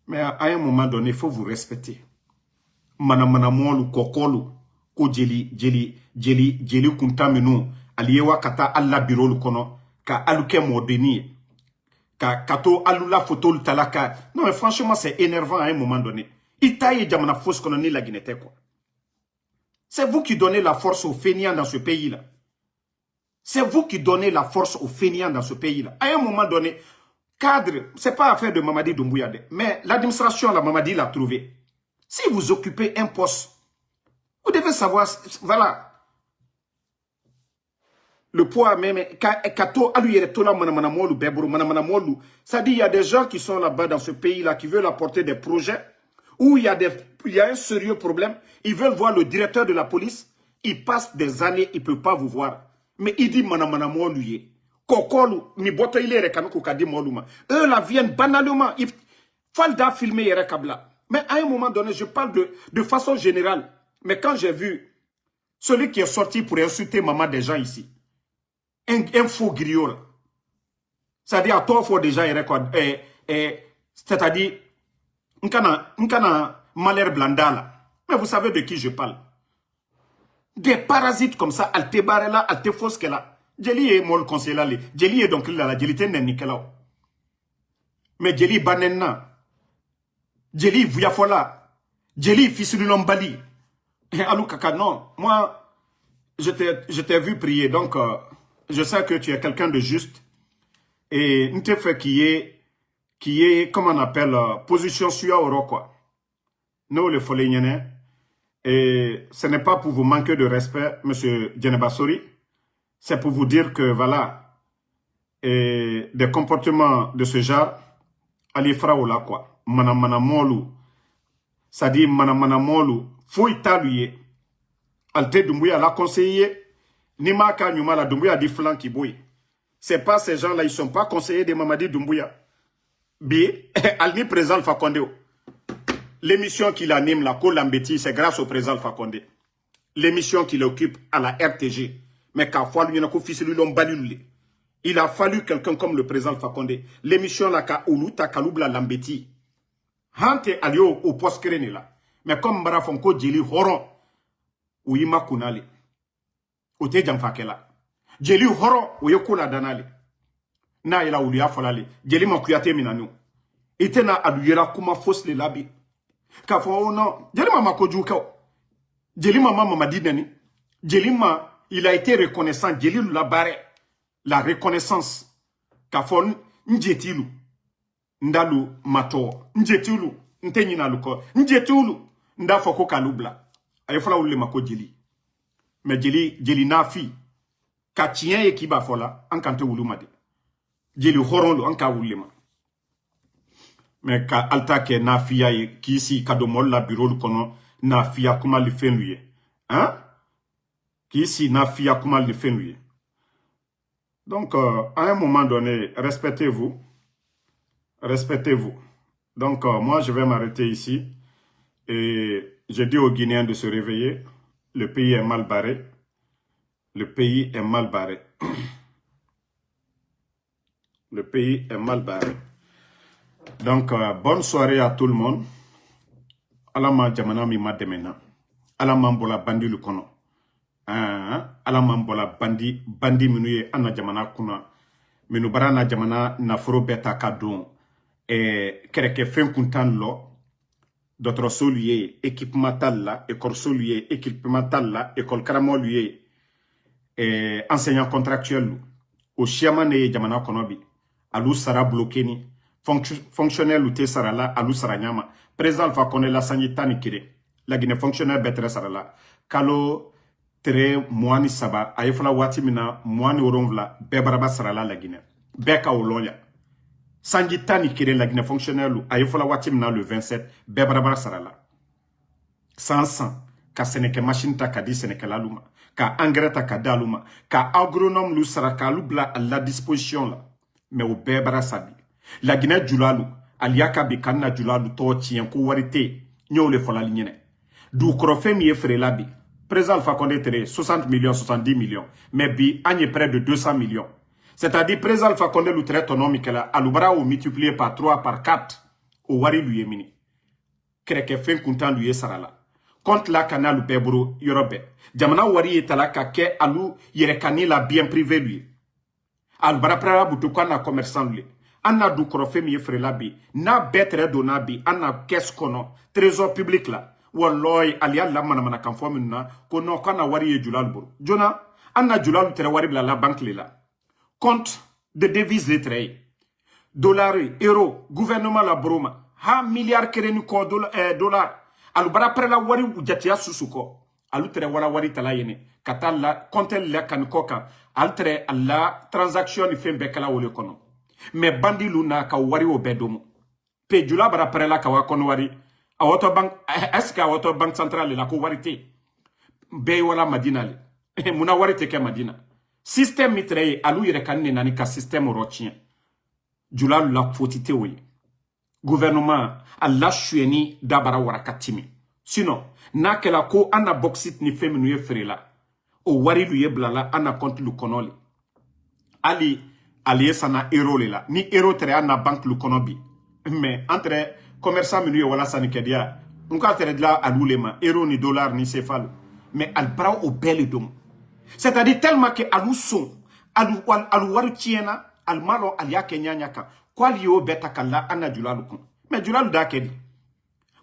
Mais à un moment donné, il faut vous respecter. Manamanamolu, kokolu. Ko jeli kuntamenu aliyewa kata alla birolu kono ka aluke modeni kato alula photo talaka. Non mais franchement c'est énervant à un moment donné. Itaye jamana fausse kono ni la Guinée quoi. C'est vous qui donnez la force aux fainéants dans ce pays là. C'est vous qui donnez la force aux fainéants dans ce pays là. À un moment donné, cadre, c'est pas affaire de Mamadi Doumbouya, mais l'administration la Mamadi l'a trouvé. Si vous occupez un poste, vous devez savoir, voilà. Le poids même, ça dit il y a des gens qui sont là-bas dans ce pays-là qui veulent apporter des projets où il y a un sérieux problème. Ils veulent voir le directeur de la police. Il passe des années, il ne peut pas vous voir. Mais il dit manamanamoluye. Kokolu, mi boto il est kadi moluma. Eux là viennent banalement. Il faut filmer Yerekabla. Mais à un moment donné, je parle de façon générale. Mais quand j'ai vu celui qui est sorti pour insulter maman des gens ici, un faux griot, c'est-à-dire à toi, il faut déjà, c'est-à-dire, un malheur blanda, mais vous savez de qui je parle. Des parasites comme ça, alte barela, alte foskela. Jeli est mon conseiller là, Jeli est donc là, Jeli t'es nikela. Mais Jeli banenna, Jeli vuyafola, Jeli fils de l'ombali. Alou Kaka, non, moi, je t'ai vu prier, donc je sais que tu es quelqu'un de juste. Et nous te fait qui est, comment on appelle, position sur oro, quoi. Nous, les foléniennes, et ce n'est pas pour vous manquer de respect, monsieur Djeneba Sori, c'est pour vous dire que, voilà, et des comportements de ce genre, alifra ou là, quoi. Manamanamolu, ça dit manamanamolu, fouille taluye. Alte Doumbouya l'a conseillé. Ni maka nyuma la Doumbouya di flanc qui bouille. C'est pas ces gens-là, ils sont pas conseillers de Mamadi Doumbouya. Bi, Alni président Alpha Condé. L'émission qu'il anime, la Colambeti, c'est grâce au président Alpha Condé. L'émission qu'il occupe à la RTG. Mais qu'à fois, il a fallu quelqu'un comme le président Alpha Condé. L'émission là, Uluta Kaloubla Lambeti. Hante alio au poste créné là. Mais comme Mbarafonko Djeli Horon, ou Ima Kunale, ou Te Jamfakela. Djeli Horon, ou Yokula Danale. Na ila ulia folale. Djeli Mokuyate Minano. Itena aluyera kuma fausse le labi. Kafo non. Djeli Mama Kojuka. Djeli Mama Mamadi Nani. Djeli Ma, il a été reconnaissant. Djeli Labaré. La reconnaissance. Kafo Njetilu. Ndalu mato. Njetilu. Ntenyina luko. Njetilu. Nda foko kalubla. Ayefala ule mako Djeli. Mais Djeli nafi. Ka tien ekiba fola. Ankante ulumade. Djeli horon anka ulema. Mais ka alta ke nafia ye kisi kadomol la bureau lu kono nafia kuma li fenuye. Hein? Kisi nafia kuma li fenuye. Donc à un moment donné, respectez-vous. Respectez-vous. Donc moi je vais m'arrêter ici et je dis aux Guinéens de se réveiller. Le pays est mal barré. Le pays est mal barré. Le pays est mal barré. Donc, bonne soirée à tout le monde. Alama jamana mi mademena. Alama mbola bandi lukono. Alama mbola bandi minuye ana jamana kuna. Minu barana jamana nafuro beta kadon. Kereke fen kuntan lo. D'autres solier, équipement la, école solier, équipement la, école karamo lié. Enseignant contractuel. Au chiamane jamana konobi. Alou sara bloqué ni. Fonctionnaire luté sarala, alou saranyama. Président Alpha Condé la sanitani kire. La Guinée fonctionnaire betre sarala. Kalo tere moani saba. Ayefala wati mina moani oronvla. Bebaraba sarala la Guinée. Beka oloya. Sanjitani kire la Guinée fonctionnaire lu. Ayefala wati mina le 27. Bebaraba sarala. Sans. Ka seneke machine ta kadi seneke la luma. Ka engrais ta kada luma. Ka agronome lu saraka lubla à la disposition la. Mais au bebara sabi. La Guinée Djoulalu, Aliaka Bikana Djoulalu, Totien, Kouarité, Nyo le fola lignene. Dou Krofem ye frelabi. Président Alpha Condé tere 60 millions, 70 millions. Mais bi, agne près de 200 millions. C'est-à-dire, Président Alpha Condé l'outre économique là, Aloubra ou multiplié par 3, par 4, au Wari lui est mini. Kreke fen kuntan lui est sarala. Contre la canal ou bebro, yorobe. Jamana Wari est la kake, alou, yerekani la bien privé lui. Aloubra prara boutoukana commerçant lui. Anna du krofem ye frelabi na betre donabi anna caisse kono trésor public la walloy aliya la mana kan fo minna kono kana wari ye julal bur jona anna julal tere wari la banque la compte de devises lettrées dollars euro gouvernement la broma ha milliard kereni ko dollar alu bara pre la wari jatia susuko alu tere wala wari tala yene katalla compte la kan koka altere alla transaction ni fembe kala wole kono. Mais bandi luna ka wari o bedomo. Pe jula bara prela ka wakono wari. A wato bank, est-ce que a wato bank centrale la ko wari te? Be wala madina le. Muna wari te ke madina. Système mitreye alu yere kanine nani ka système rochien. Jula la fotite oui. Gouvernement a la chueni dabara warakatimi. Sinon, na ke la ko ana boxit ni feminu ye frela. O wari lu ye blala ana compte lu konoli. Ali allié sana euro le la ni euro tere na banque lu konobi mais entre commerçant minu wala sanikedia nka tere la alulema euro ni dollar ni cefal mais al bra au bel dom c'est-à-dire tellement que alu son alu waru tiena al malo al ya kenyanya ka kwali yo beta kala ana julalu kun mais julalu da kedi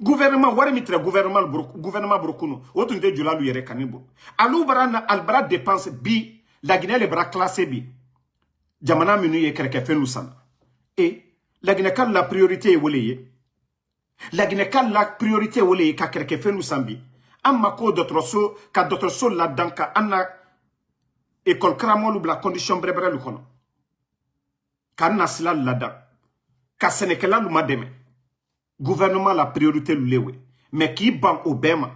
gouvernement wari mitre gouvernement burkunu otu nde julalu yere kanibo alu barana al bra dépense bi la Guinée le bras classé bi jamana minu ye kereke fenu sana. Et la Guinée la priorité est woleye. La Guinée la priorité est woleye ka kereke fenu sambi. Amma ko d'autres so la danka anna école kramolu bla condition brebre lu kono. Ka nasla la dan. Ka senekela lu mademe. Gouvernement la priorité lu lewe. Mais qui ban obema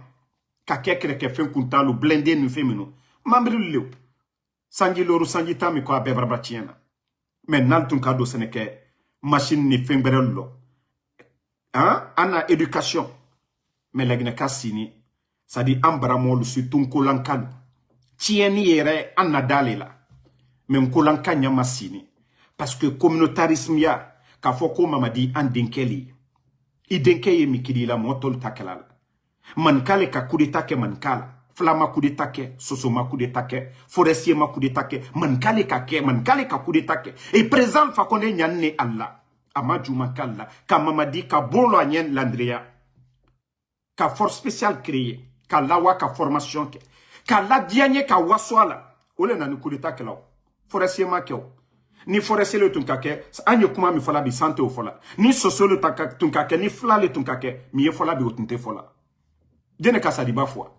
ka kereke fen kunta lu blende nu feminu. Mamri lu lewe. Sanji loru sanji tami ko abe braba tiena. mais nal tun ka do seneke machine ni fengberel lo hein ana éducation mais lagina ka sini ça dit ambaramol su tun kolankan tieni yere anna dalela mais kolankan nyama sini parce que communautarisme ya ka foko mamadi an denkeli i denke ye mikili la motol takelal man kale ka kudeta ke man kala flama kudeta ke sosoma kudeta ke forestier ma kudeta ke man kale ka kudeta ke et présent fa konde nyanne Allah amajuma kala ka mamadi ka bolo anyen landria ka force spéciale créée ka lawa ka formation ke ka la dianye ka waswala ole na ni kudeta ke law forestier ma ke ni forestier le tunkake anye kuma mi fola bi santé o fola ni soso le tunkake ni fla le tunkake mi ye fola bi otunte fola dene ka sadiba fois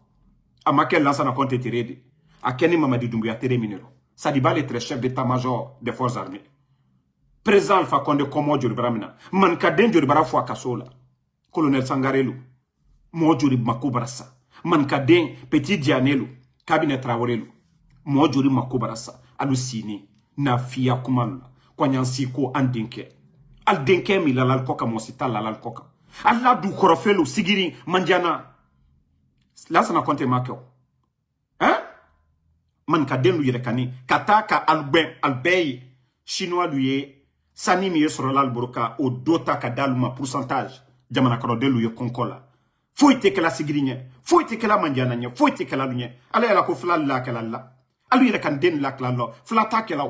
amake lança na compte tirede akeni Mamadi Doumbouya tere minero sadiba le très chef d'état-major des forces armées président Alpha Condé komo jori bramina man ka den jori bara fois kasola colonel Sangarelu mo jori makubarasa man ka den petit Dianelu cabinet Traorelu mo jori makubarasa alusini na fiya kuman kwa nyansi ko andenke al denke mi lalal koka mosita lalal koka alla du korofelo sigiri mandiana la sana konte makyo hein man ka den lu yere kani kataka albey chinois lui sani mi yesoro lal buruka o dota ka daluma pourcentage jamana karo den lu ye konkola foite kala sigiri nye foite kala mandiana nye foite kala lunye ala yala ko flal la kala la alu yere kan den la kala lo flata kala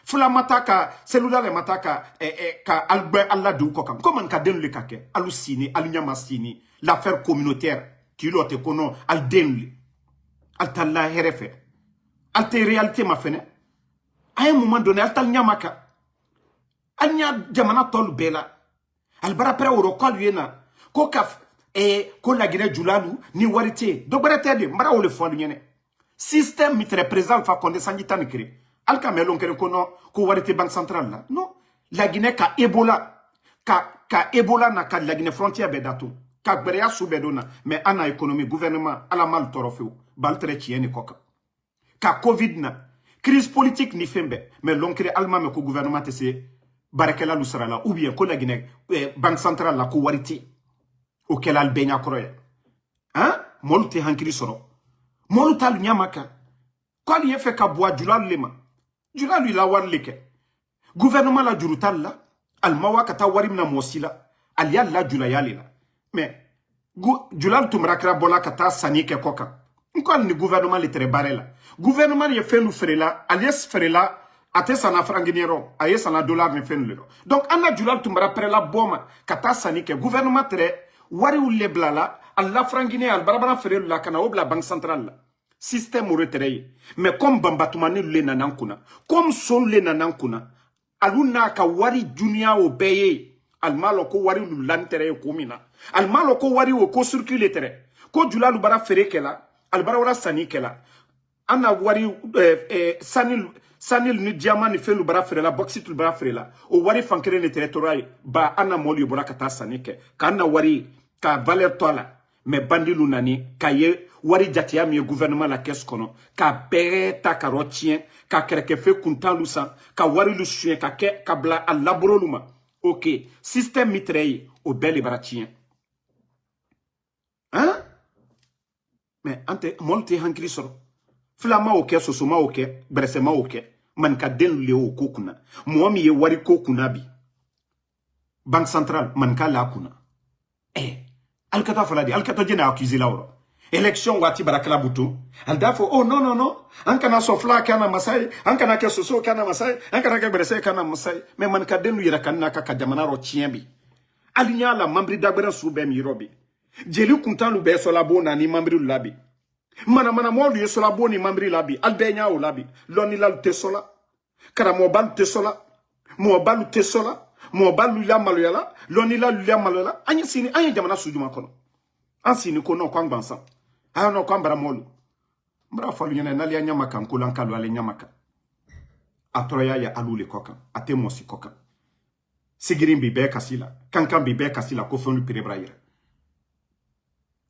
fula mataka cellular mataka ka albe alla du kokam comment ka denle kake alusini alunyama sini l'affaire communautaire qui lote kono al denle al talla herefe al te réalité ma fene à un moment donné al tal nyamaka al nya jamana tol bela al bara pre oro ko yena ko kaf ko la Guinée julalu ni warité do bara tede mbara wole fo nyene système mi très présent fa konde sangitan kire Alka melon kere kono ko warite banque centrale la. Non. La Guinée ka Ebola. Ka Ebola na ka la Guinée frontière bedato. Ka gberea sou bedona. Mais ana économie gouvernement ala mal torofeo. Baltre tiene koka. Ka Covid na. Crise politique ni fembe. Mais l'onkere alma me ko gouvernement te se barakela lusara la. Ou bien ko la Guinée banque centrale la ko warite. O kela albenya kroye. Hein? Molu te hankiri soro. Molu tal nyamaka. Kwa li fait ka bois julal lema. Jula lui la war leke. Gouvernement la jurutal la. Al mawa kata warim na mosila. Al ya la jula ya lela. Mais, julal tumrakra bola kata sanike koka. Nkwa ni gouvernement le tere barela. Gouvernement ye fenu frela. Al yes frela. Ate sana franginero. Aye sana dollar ne fenu lelo. Donc, anna julal tumra prela boma. Kata sanike. Gouvernement tere. Wari ou le blala. Al la frangine al barabara frelu la kana obla banque centrale la. Système au retrait. Mais comme Bambatumani le nanankuna, comme son le nanankuna, aluna ka wari junia obeye, almalo ko wari lu lantere komina, almalo ko wari o ko circuler tere, ko jula lu bara ferekela, albara wala sanikela, ana wari sanil ni diamant ni felu bara ferela, bauxite lu bara ferela, o wari fankere ne territoire ba ana moli bora kata sanike, ka ana wari ka valeur tola. Mais bandi lunani ka ye wari jatia mi gouvernement la caisse kono ka beta ka rotien ka kereke fe kuntan lusan ka wari lu chien ka bla al laboro luma OK système mitrey au bel baratien hein mais ante monte hankri soro flama OK sosoma OK bresema OK man ka den le o kokuna mo mi ye wari kokuna bi banque centrale man ka la kuna Alkata faladi, Alkata jena accusé la oro. Élection wati barakala butu. Aldafo, oh non, non, non. Ankana sofla kana masai. Ankana ke soso kana masai. Ankana ke berese kana masai. Mais man kadenu yira kanna kaka jamana ro tienbi. Alinya la mambri dagbera soube mi robi. Jeli kuntan lu be solabo na ni mambri labi. Mana mo lu solabo ni mambri labi. Albenya o labi. Loni la te sola. Kara mo bal te sola. Mo balu te sola. Mo balu la maloyala, loni la lulia maloyala, anya sini anya jamana sujuma kono. Ansini kono kwa ngbansan. Aya no kwa mbara molu. Mbra falu nyene nali anya maka nkulan kalu ale nyamaka. Atroya ya alule koka, ate mosi koka. Sigirin bibe kasila, kankan bibe kasila ko fenu pribraire.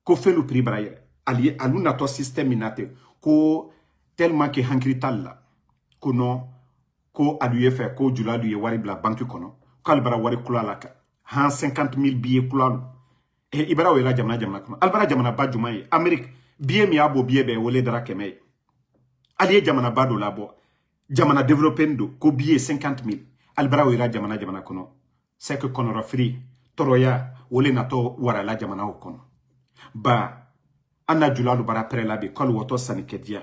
Ko fenu pribraire. Ali aluna to système inate ko tellement que hankri talla kono ko aduye fait ko jula du ye wari bla banque kono ko albara wari kula la ka 50 000 billets kula e ibara wela jamana kono albara jamana ba juma ye Amerique billet mi abo billet be wole dara keme aliye jamana ba do labo jamana développé ndo ko billet 50 000 albara wela jamana kono c'est que konora free toroya wole nato wara la jamana o kono ba anna jula lu bara pre la be kol woto sanikedia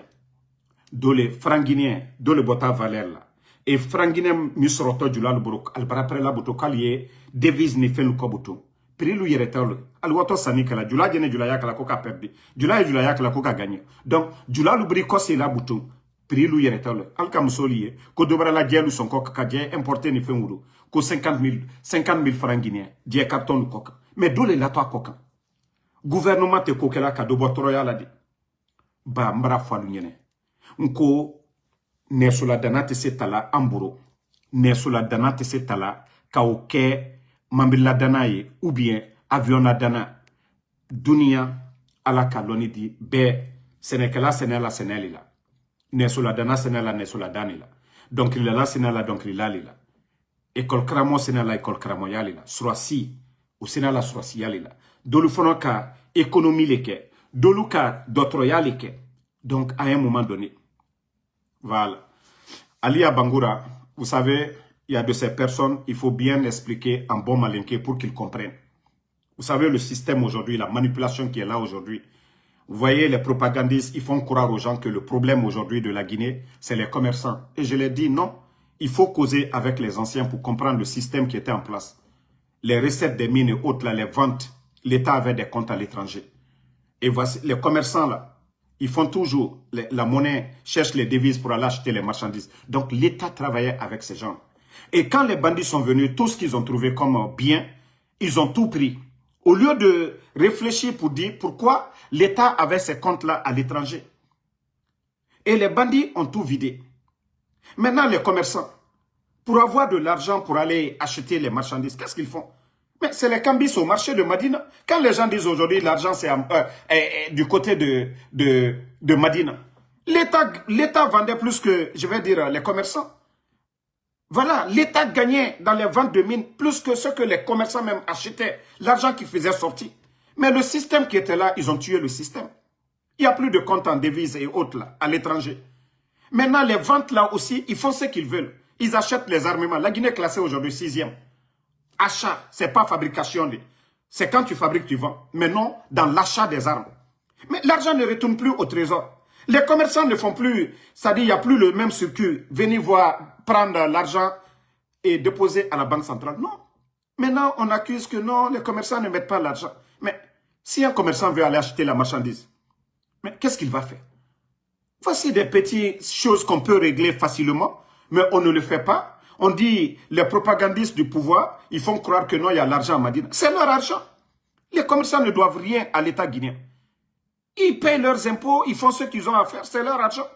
dole franguinien dole bota valeur la et franguinien misroto jula lu buru albara pre la buto kaliye devise ni felu ko buto prix lu yeretalo al woto sanikala jula jene jula yakala ko ka perdi jula yakala ko ka gagner donc jula lu buri ko c'est la buto prix lu yeretalo al kam solier ko dobara la jelu son ko ka je importer ni fenwuru ko 50 000 francs guinéens die carton lu ko mais dole la to ko gouvernement te ko kela ka do botoroya la di ba mbara falu nyene nko nesula danate setala amburo nesula danate setala ka o ke mambila danaye ou bien avion la dana dunia ala kaloni di be senekala senela senelila nesula dana senela nesula danila donc il la senela donc il la école kramo senela école kramo yalila surasi ou senela surasi yalila dolu fono ka économie leke dolu ka d'autres yalike donc à un moment donné voilà Ali Bangura, vous savez, il y a de ces personnes, il faut bien expliquer en bon malinqué pour qu'ils comprennent. Vous savez, le système aujourd'hui, la manipulation qui est là aujourd'hui. Vous voyez, les propagandistes, ils font croire aux gens que le problème aujourd'hui de la Guinée, c'est les commerçants. Et je leur dis non, il faut causer avec les anciens pour comprendre le système qui était en place. Les recettes des mines et autres, là, les ventes, l'État avait des comptes à l'étranger. Et voici, les commerçants là, ils font toujours la monnaie, cherchent les devises pour aller acheter les marchandises. Donc l'État travaillait avec ces gens. Et quand les bandits sont venus, tout ce qu'ils ont trouvé comme bien, ils ont tout pris. Au lieu de réfléchir pour dire pourquoi l'État avait ces comptes-là à l'étranger. Et les bandits ont tout vidé. Maintenant, les commerçants, pour avoir de l'argent pour aller acheter les marchandises, qu'est-ce qu'ils font? Mais c'est les cambis au marché de Madina. Quand les gens disent aujourd'hui l'argent c'est du côté de Madina, l'État vendait plus que, je vais dire, les commerçants. Voilà, l'État gagnait dans les ventes de mines plus que ce que les commerçants même achetaient, l'argent qu'ils faisaient sortir. Mais le système qui était là, ils ont tué le système. Il n'y a plus de comptes en devises et autres là, à l'étranger. Maintenant, les ventes là aussi, ils font ce qu'ils veulent. Ils achètent les armements. La Guinée est classée aujourd'hui 6e. Achat, c'est pas fabrication. C'est quand tu fabriques, tu vends. Mais non, dans l'achat des armes. Mais l'argent ne retourne plus au trésor. Les commerçants ne font plus, c'est-à-dire il n'y a plus le même circuit. Venez voir, prendre l'argent et déposer à la banque centrale. Non. Maintenant, on accuse que non, les commerçants ne mettent pas l'argent. Mais si un commerçant veut aller acheter la marchandise, mais qu'est-ce qu'il va faire? Voici des petites choses qu'on peut régler facilement, mais on ne le fait pas. On dit, les propagandistes du pouvoir, ils font croire que non, il y a l'argent à Madina. C'est leur argent. Les commerçants ne doivent rien à l'État guinéen. Ils payent leurs impôts, ils font ce qu'ils ont à faire, c'est leur argent.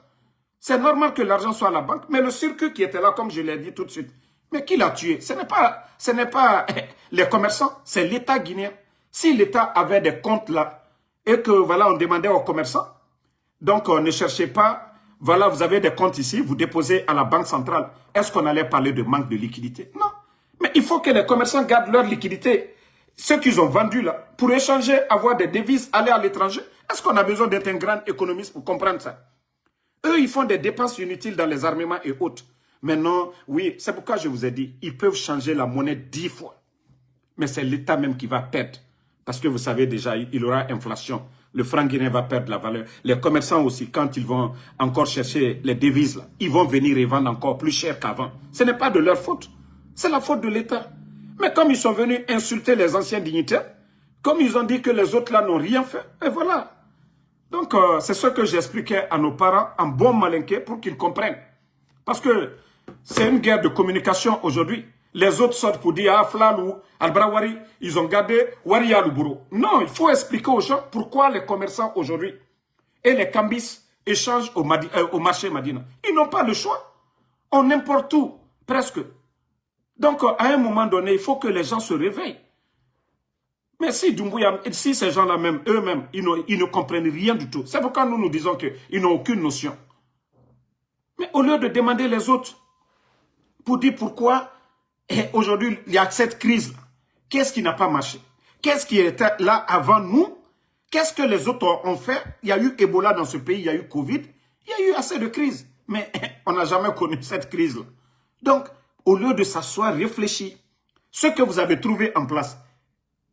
C'est normal que l'argent soit à la banque, mais le circuit qui était là, comme je l'ai dit tout de suite, mais qui l'a tué? Ce n'est pas les commerçants, c'est l'État guinéen. Si l'État avait des comptes là, et que voilà, on demandait aux commerçants, donc ne cherchez pas. Voilà, vous avez des comptes ici, vous déposez à la banque centrale. Est-ce qu'on allait parler de manque de liquidité? Non. Mais il faut que les commerçants gardent leur liquidité. Ce qu'ils ont vendu là, pour échanger, avoir des devises, aller à l'étranger. Est-ce qu'on a besoin d'être un grand économiste pour comprendre ça? Eux, ils font des dépenses inutiles dans les armements et autres. Mais non, oui, c'est pourquoi je vous ai dit, ils peuvent changer la monnaie 10 fois. Mais c'est l'État même qui va perdre. Parce que vous savez déjà, il y aura inflation. Le franc guinéen va perdre la valeur. Les commerçants aussi, quand ils vont encore chercher les devises, là, ils vont venir et vendre encore plus cher qu'avant. Ce n'est pas de leur faute. C'est la faute de l'État. Mais comme ils sont venus insulter les anciens dignitaires, comme ils ont dit que les autres là n'ont rien fait, et voilà. Donc, c'est ce que j'expliquais à nos parents en bon malinqué pour qu'ils comprennent. Parce que c'est une guerre de communication aujourd'hui. Les autres sortent pour dire, ah, Flalou, Albrawari, ils ont gardé Waria Luburo. Non, il faut expliquer aux gens pourquoi les commerçants aujourd'hui et les cambis échangent au marché Madina. Ils n'ont pas le choix. On importe tout, presque. Donc, à un moment donné, il faut que les gens se réveillent. Mais si Doumbouya, si ces gens-là même, eux-mêmes, ils ne comprennent rien du tout. C'est pourquoi nous disons qu'ils n'ont aucune notion. Mais au lieu de demander les autres, pour dire pourquoi aujourd'hui il y a cette crise. Qu'est-ce qui n'a pas marché? Qu'est-ce qui était là avant nous? Qu'est-ce que les autres ont fait? Il y a eu Ebola dans ce pays, il y a eu Covid, il y a eu assez de crises. Mais on n'a jamais connu cette crise-là. Donc, au lieu de s'asseoir, réfléchir, ce que vous avez trouvé en place,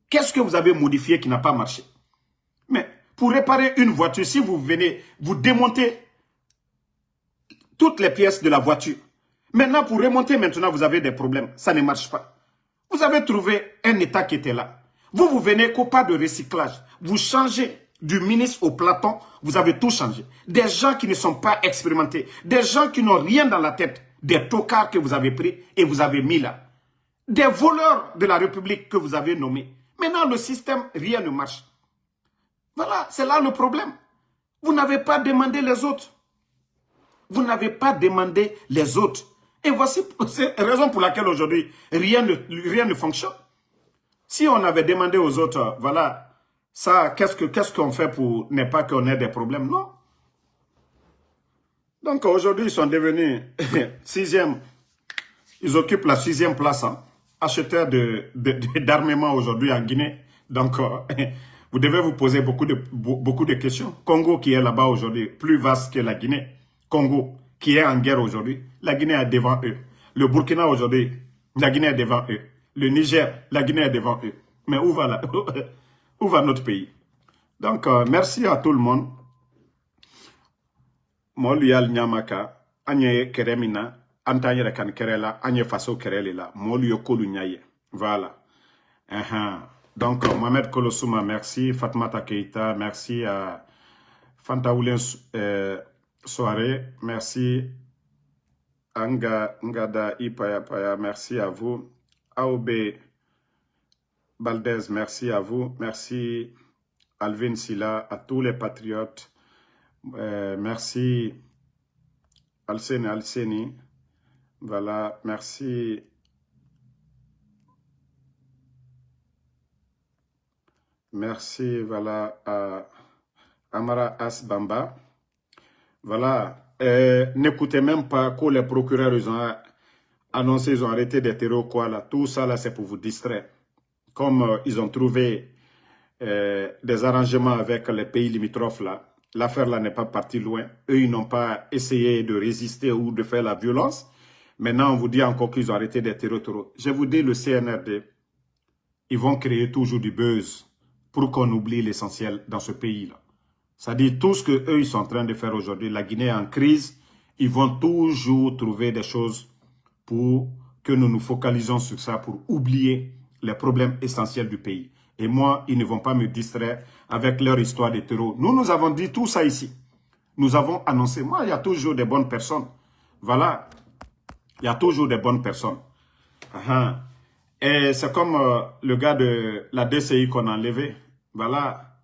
qu'est-ce que vous avez modifié qui n'a pas marché? Mais pour réparer une voiture, si vous venez, vous démontez toutes les pièces de la voiture. Maintenant, pour remonter, maintenant, vous avez des problèmes. Ça ne marche pas. Vous avez trouvé un État qui était là. Vous venez qu'au pas de recyclage. Vous changez du ministre au Platon, vous avez tout changé. Des gens qui ne sont pas expérimentés. Des gens qui n'ont rien dans la tête. Des tocards que vous avez pris et vous avez mis là. Des voleurs de la République que vous avez nommés. Maintenant, le système, rien ne marche. Voilà, c'est là le problème. Vous n'avez pas demandé les autres. Vous n'avez pas demandé les autres. Et voici la raison pour laquelle aujourd'hui, rien ne fonctionne. Si on avait demandé aux autres, voilà, ça, qu'est-ce qu'on fait pour ne pas qu'on ait des problèmes? Non. Donc aujourd'hui, ils sont devenus sixième. Ils occupent la 6e place, hein, acheteurs d'armement aujourd'hui en Guinée. Donc, vous devez vous poser beaucoup de questions. Congo qui est là-bas aujourd'hui, plus vaste que la Guinée. Congo qui est en guerre aujourd'hui, la Guinée est devant eux. Le Burkina aujourd'hui, la Guinée est devant eux. Le Niger, la Guinée est devant eux. Mais où va notre pays? Donc, merci à tout le monde. Molial Nyamaka, Anye Keremina, Antanye Rekan Kerela, Anye Faso Kerelela, Molio Kolu Nyaye. Voilà. Donc, Mohamed Kolosuma, merci. Fatmata Keita, merci à Fanta Oulen Soare, merci. Ngada Ipaya Paya, merci à vous. Aobe Baldez, merci à vous. Merci Alvin Silla, à tous les patriotes. Merci Alseni. Voilà, merci. Merci, voilà, à Amara Asbamba. Voilà, n'écoutez même pas que les procureurs ils ont annoncé, ils ont arrêté des terreaux, quoi, là. Tout ça, là, c'est pour vous distraire. Comme ils ont trouvé des arrangements avec les pays limitrophes, là, l'affaire, là, n'est pas partie loin. Eux, ils n'ont pas essayé de résister ou de faire la violence. Maintenant, on vous dit encore qu'ils ont arrêté des terreaux. Je vous dis, le CNRD, ils vont créer toujours du buzz pour qu'on oublie l'essentiel dans ce pays-là. C'est-à-dire, tout ce qu'eux, ils sont en train de faire aujourd'hui, la Guinée est en crise, ils vont toujours trouver des choses pour que nous nous focalisons sur ça, pour oublier les problèmes essentiels du pays. Et moi, ils ne vont pas me distraire avec leur histoire de terreau. Nous avons dit tout ça ici. Nous avons annoncé. Moi, il y a toujours des bonnes personnes. Voilà. Il y a toujours des bonnes personnes. Et c'est comme le gars de la DCI qu'on a enlevé. Voilà.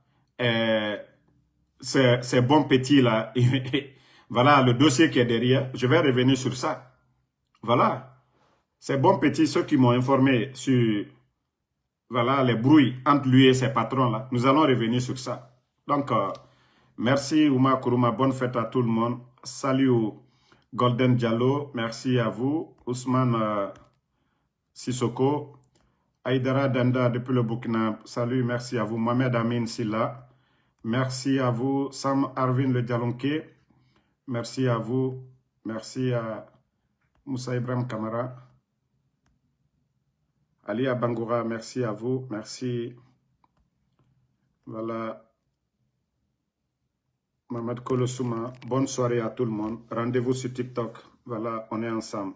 C'est bon petit là. Voilà le dossier qui est derrière. Je vais revenir sur ça. Voilà. C'est bon petit, ceux qui m'ont informé sur voilà, les brouilles entre lui et ses patrons là. Nous allons revenir sur ça. Donc, merci Ouma Kourouma. Bonne fête à tout le monde. Salut Golden Diallo. Merci à vous. Ousmane Sissoko. Aïdara Danda depuis le Burkina. Salut, merci à vous. Mohamed Amin Silla. Merci à vous. Sam Arvin le Dialonké. Merci à vous. Merci à Moussa Ibrahim Kamara. Ali Abangoura, merci à vous. Merci. Voilà. Mohamed Kolosuma. Bonne soirée à tout le monde. Rendez-vous sur TikTok. Voilà, on est ensemble.